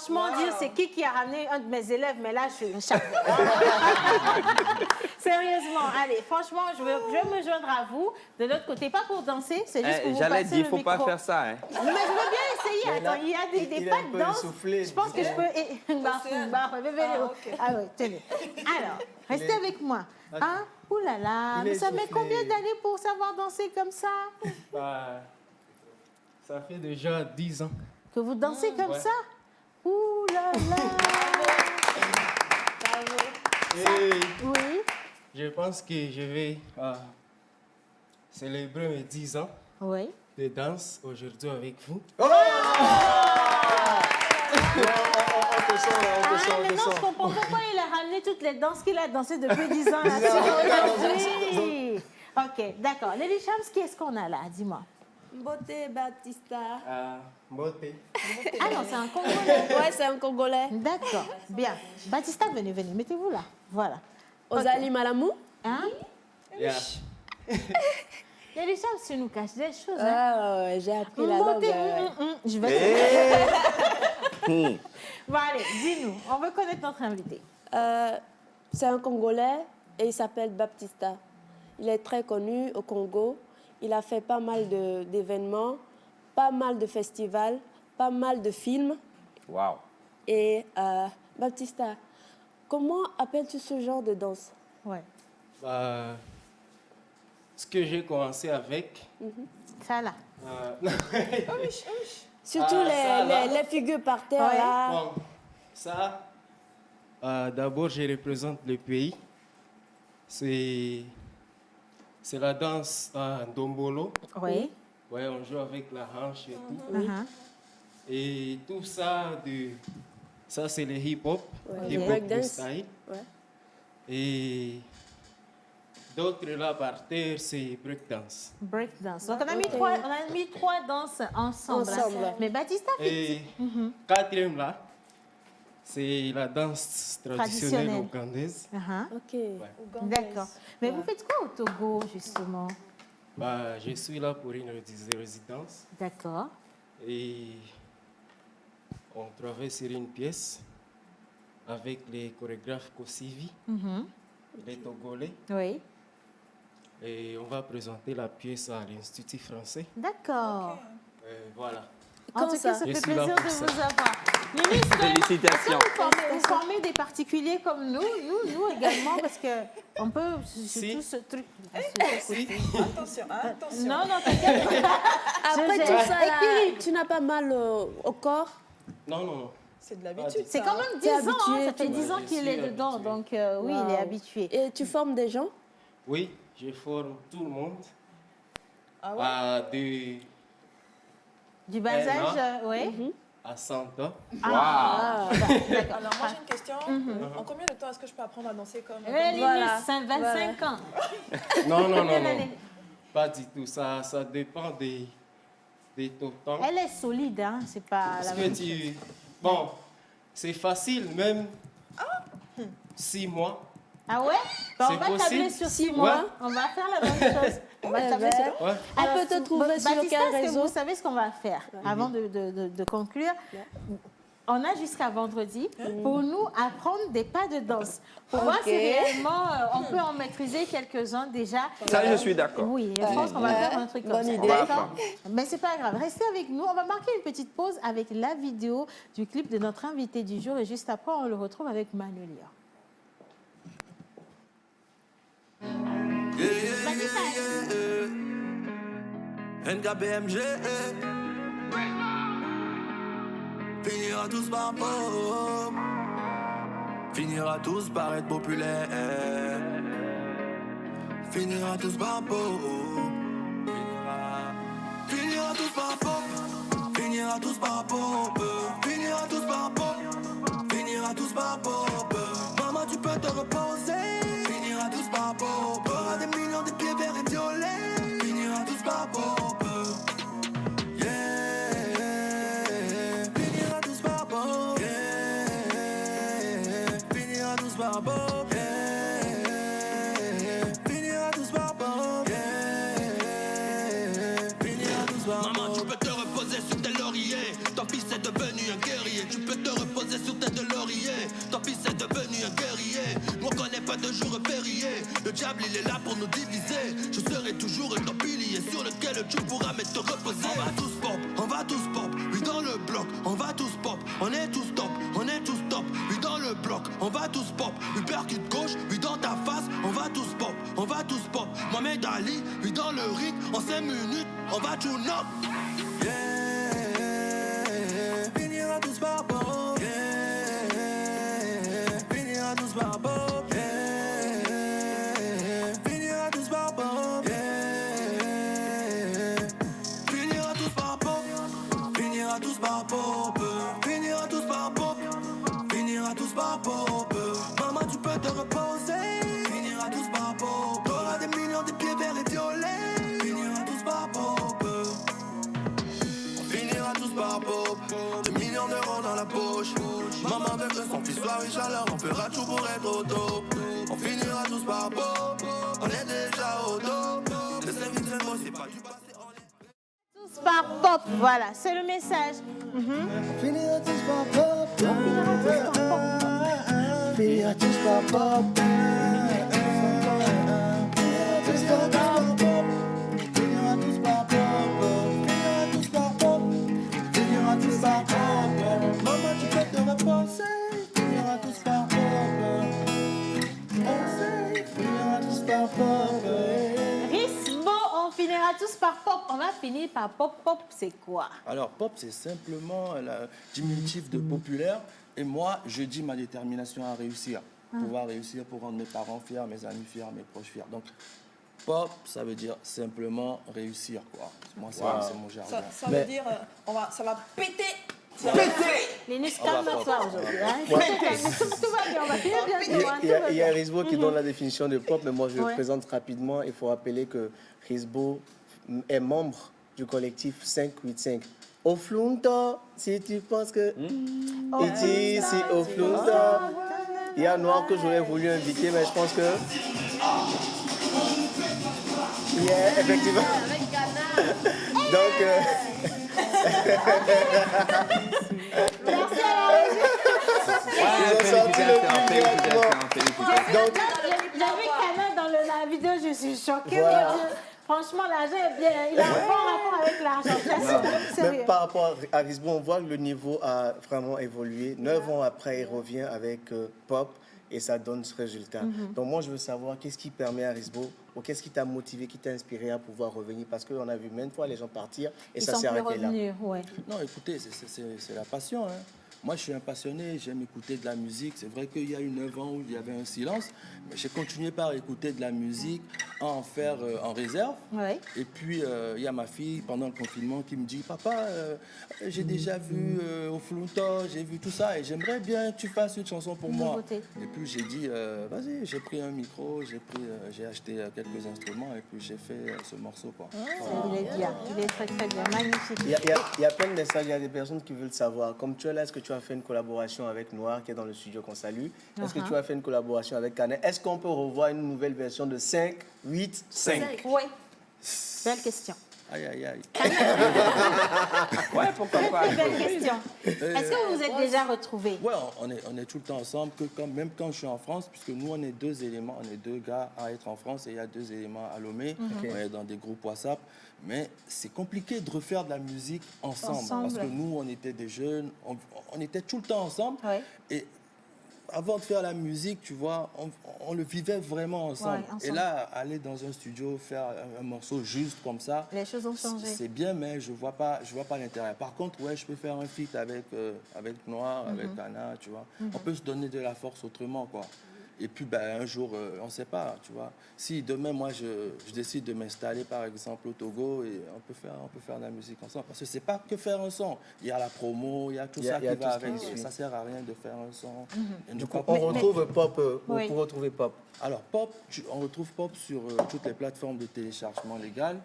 franchement dire c'est qui a ramené un de mes élèves, mais là, je suis chapeau. Sérieusement, allez, franchement, je vais me joindre à vous de l'autre côté, pas pour danser, c'est juste pour vous J'allais passer dire, le faut micro. pas faire ça. Hein. Mais je veux bien essayer. Attends, il y a des pas de danse. Je pense que je peux. Ah oui, tenez. Alors, restez avec moi. Hein? Ouh là là, mais ça met combien d'années pour savoir danser comme ça? Bah, ça fait déjà 10 ans. Que vous dansez comme ça? Ouh là là. Et Oui. je pense que je vais célébrer mes 10 ans Oui. de danse aujourd'hui avec vous. Maintenant, je comprends pourquoi il a ramené toutes les danses qu'il a dansées depuis 10 ans là aujourd'hui. Ok, d'accord. Nelly Shams, qui est-ce qu'on a là? Dis-moi. Beauté Baptista. Beauté. Ah non, c'est un Congolais. Ouais, c'est un Congolais. D'accord, bien. Baptista, venez, mettez-vous là. Voilà. Ozali Malamou. Hein? Yeah. Nelly Shams, tu nous caches des choses. Hein? Ah ouais, j'ai appris la langue. Je vais... Bon, allez, dis-nous. On veut connaître notre invité. C'est un Congolais et il s'appelle Baptista. Il est très connu au Congo. Il a fait pas mal d'événements, pas mal de festivals, pas mal de films. Waouh. Et Baptista, comment appelles-tu ce genre de danse? Ouais. Bah, ce que j'ai commencé avec... Ça là. Surtout les figures par terre, Ouais. là. Bon, ça, d'abord, je représente le pays. C'est la danse Ndombolo. Oui. Ouais, on joue avec la hanche et tout. Uh-huh. Et tout ça, ça c'est le hip-hop, Ouais. hip-hop Breakdance. style. Ouais. Et d'autres là par terre, c'est breakdance. Breakdance. Donc, on a mis trois danses ensemble. Ensemble. Mais Baptista, Et quatrième là, c'est la danse traditionnelle Traditionnelle. ougandaise. Uh-huh. Ok. D'accord. Mais vous faites quoi au Togo, justement? Bah, je suis là pour une résidence D'accord. et on travaille sur une pièce avec les chorégraphes Kosivi, les Togolais. Oui. Et on va présenter la pièce à l'Institut français. D'accord. Voilà. En tout cas, ça Je fait suis là plaisir pour de ça. vous avoir. Ministre, Félicitations. est-ce que vous formez des particuliers comme nous également, parce qu'on peut... Si. Tout ce truc... Attention, attention. Non, t'inquiète. Après Je tout gère. ça, là, tu n'as pas mal au corps? Non, non, non. C'est de l'habitude. C'est quand même 10 T'es ans, hein, habitué, ça fait tu 10 vois. ans qu'il Je est suis dedans, habitué. donc oui, il est Wow. habitué. Et tu formes des gens? Oui, je forme tout le monde Ah ouais? à Du bas Un âge, oui. à 100 ans. Ah, d'accord. Alors moi j'ai une question. En combien de temps est-ce que je peux apprendre à danser comme... Voilà. 25 ans. Non, non, non, Combien non. d'années? Pas du tout. Ça dépend des temps. Elle est solide, hein, c'est pas Parce la que même chose. bon, c'est facile, même 6 mois. Ah ouais? Bah, on C'est va possible. tabler sur 6 Ouais. mois. On va faire la même chose. On va tabler sur... Ouais. On peut te trouver sur Baptista, quel est-ce que réseau? vous savez ce qu'on va faire avant de conclure? On a jusqu'à vendredi pour nous apprendre des pas de danse. Pour voir si réellement on peut en maîtriser quelques-uns déjà. Ça, je suis d'accord. Oui, je pense qu'on va faire un truc comme Bonne ça. idée. D'accord? Mais c'est pas grave. Restez avec nous. On va marquer une petite pause avec la vidéo du clip de notre invité du jour. Et juste après, on le retrouve avec Manu Lior. NKPMG finira tous par pop, finira tous par être populaire, finira tous par pop, finira tous par pop, finira tous par pop, finira tous par pop, finira tous par pop. Maman, tu peux te reposer, finira tous par pop. Aura des millions de pieds verts et violets, finira tous par pop. Maman, tu peux te reposer sur tes lauriers. Ton fils est devenu un guerrier. Tu peux te reposer n'est pas de jour férié. Le diable il est là pour nous diviser. Je serai toujours un pilier sur lequel tu pourras te reposer. On va tous pop, on va tous pop. Oui dans le bloc, on va tous pop. On est tous top, on est tous top. Oui dans le bloc, on va tous pop. Oui percute gauche, oui dans ta face. On va tous pop, on va tous pop. Mohamed Ali, oui dans le ring. En 5 minutes, on va tout knock. Yeah, finira tous par pop. Yeah, finira tous par pop. Yeah, finira tous par pop. Yeah, finira tous par pop. Finira tous par pop. Finira tous par pop. Finira tous par pop. Maman, tu peux te reposer. Finira tous par pop. T'auras des millions de pieds verts et violets. Finira tous par pop. On finira tous par pop. Des millions d'euros dans la poche. Maman veut que son fils soit riche, alors on fera tout pour être au top. On finira tous par pop. On est déjà au top. Le service de mots, c'est pas du passé. Tous par pop, voilà, c'est le message. On finira tous par pop. On finira tous par pop. On finira tous par pop. Maman, tu peux te repenser. Finira tous par pop. On sait, finira tous par pop. Risbo, on finira tous par pop. On va finir par pop. Pop, c'est quoi? Alors, pop, c'est simplement le diminutif de populaire. Et moi, je dis ma détermination à réussir. Pouvoir réussir pour rendre mes parents fiers, mes amis fiers, mes proches fiers. Donc, pop, ça veut dire simplement réussir, quoi. Moi, c'est mon jargon. Ça veut dire, ça va péter. Linus, calme-toi aujourd'hui. Hein? Tout va bien, on va finir bientôt. Il y a Risbo qui donne la définition de pop, mais moi je le présente rapidement. Il faut rappeler que Risbo est membre du collectif 585. Au Flunto, si tu penses que ici, au Flunto, il y a Noir que j'aurais voulu inviter, mais je pense que. Yeah, effectivement. Donc. Merci à la régie. Ils ont sorti le film directement. Donc, j'avais Cana dans la vidéo, je suis choquée. Voilà. Franchement, l'argent est bien. Il a un bon rapport avec l'argent. Même par rapport à Risbo, on voit que le niveau a vraiment évolué. 9 ans après, il revient avec Pop et ça donne ce résultat. Donc moi, je veux savoir qu'est-ce qui permet à Risbo, ou qu'est-ce qui t'a motivé, qui t'a inspiré à pouvoir revenir, parce qu'on a vu maintes fois les gens partir et ça s'est arrêté là. Ouais. Non, écoutez, c'est la passion, hein. Moi, je suis un passionné, j'aime écouter de la musique. C'est vrai qu'il y a eu 9 ans où il y avait un silence, mais j'ai continué par écouter de la musique, à en faire en réserve. Ouais. Et puis, il y a ma fille, pendant le confinement, qui me dit « Papa, j'ai déjà vu au Flunto, j'ai vu tout ça, et j'aimerais bien que tu fasses une chanson pour moi. » Et puis, j'ai dit « Vas-y, j'ai pris un micro, j'ai acheté quelques instruments, et puis j'ai fait ce morceau. » quoi. Il est bien, il est très très bien, magnifique. Il y a plein de messages, il y a des personnes qui veulent savoir. Comme tu es là, est-ce que tu as fait une collaboration avec Noir, qui est dans le studio qu'on salue? Est-ce que tu as fait une collaboration avec Canet? Est-ce qu'on peut revoir une nouvelle version de 5, 8, 5? Oui. Belle question. Aïe, aïe, aïe. Ouais, pourquoi pas. Belle question. Est-ce que vous vous êtes déjà retrouvés? Ouais, on est tout le temps ensemble, même quand je suis en France, puisque nous, on est 2 éléments, on est 2 gars à être en France et il y a 2 éléments à Lomé. On est dans des groupes WhatsApp. Mais c'est compliqué de refaire de la musique ensemble. Parce que nous, on était des jeunes, on était tout le temps ensemble. Ouais. Et avant de faire la musique, tu vois, on le vivait vraiment ensemble. Ouais, ensemble. Et là, aller dans un studio, faire un morceau juste comme ça, les choses ont changé. C'est bien, mais je vois pas l'intérêt. Par contre, ouais, je peux faire un feat avec Noir, avec Anna, tu vois. On peut se donner de la force autrement, quoi. Et puis, un jour, on ne sait pas, tu vois. Si demain, moi, je décide de m'installer, par exemple, au Togo, et on peut faire de la musique ensemble. Parce que ce n'est pas que faire un son. Il y a la promo, il y a tout ça qui va avec. Et ça ne sert à rien de faire un son. Du coup, on retrouve Pop, pour retrouver Pop. Alors, Pop, on retrouve Pop sur toutes les plateformes de téléchargement légal,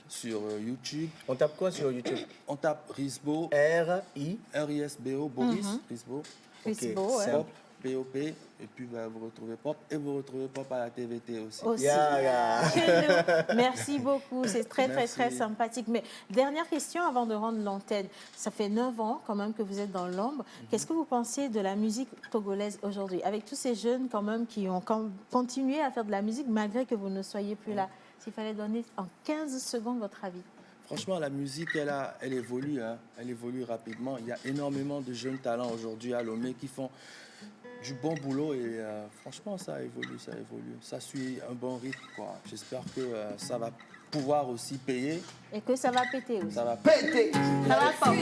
sur YouTube. On tape quoi sur YouTube? On tape Risbo. R-I-S-B-O, Boris, Risbo. Risbo, ouais. Pop. POP, et puis vous retrouvez Pop, et vous retrouvez Pop à la TVT aussi. Aussi. Chez nous. Merci beaucoup, c'est très sympathique. Mais dernière question avant de rendre l'antenne. Ça fait 9 ans quand même que vous êtes dans l'ombre. Qu'est-ce que vous pensez de la musique togolaise aujourd'hui? Avec tous ces jeunes quand même qui ont continué à faire de la musique malgré que vous ne soyez plus là. S'il fallait donner en 15 secondes votre avis. Franchement, la musique, elle évolue, hein. Elle évolue rapidement. Il y a énormément de jeunes talents aujourd'hui à Lomé qui font du bon boulot et franchement, ça évolue. Ça suit un bon rythme, quoi. J'espère que ça va pouvoir aussi payer. Et que ça va péter aussi. Ça va péter. Ça va pas.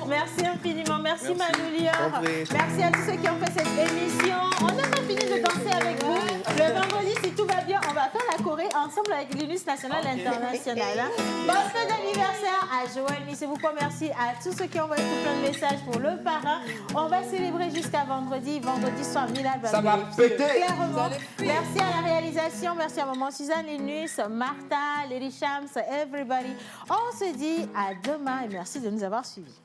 Merci infiniment. Merci Manoulior. Merci à tous ceux qui ont fait cette émission. On n'a pas fini de danser avec vous. Le vendredi, si tout va bien, on va faire la choré ensemble avec l'UNIS National International. Bon fête d'anniversaire à Joël Nissez-vous-quoi. Merci à tous ceux qui ont envoyé tout plein de messages pour le parrain. On va célébrer jusqu'à vendredi. Vendredi soir, Milal va ça va péter. Clairement. Merci à la réalisation. Merci à maman Suzanne Linus, Martha, Lady Shams, everybody. On se dit à demain et merci de nous avoir suivis.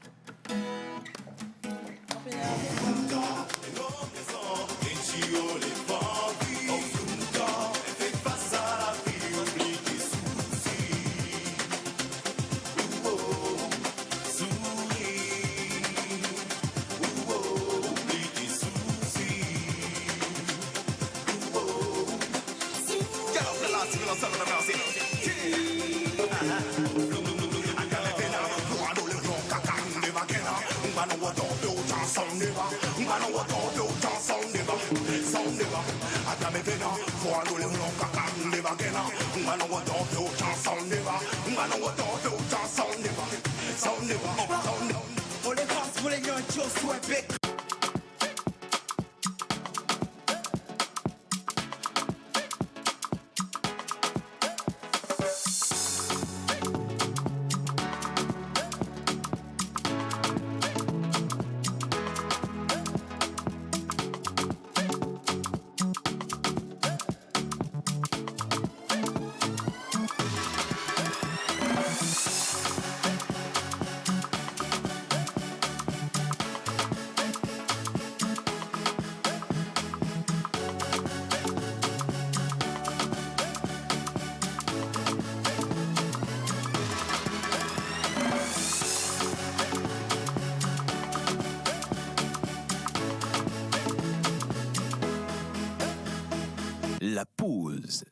La pause.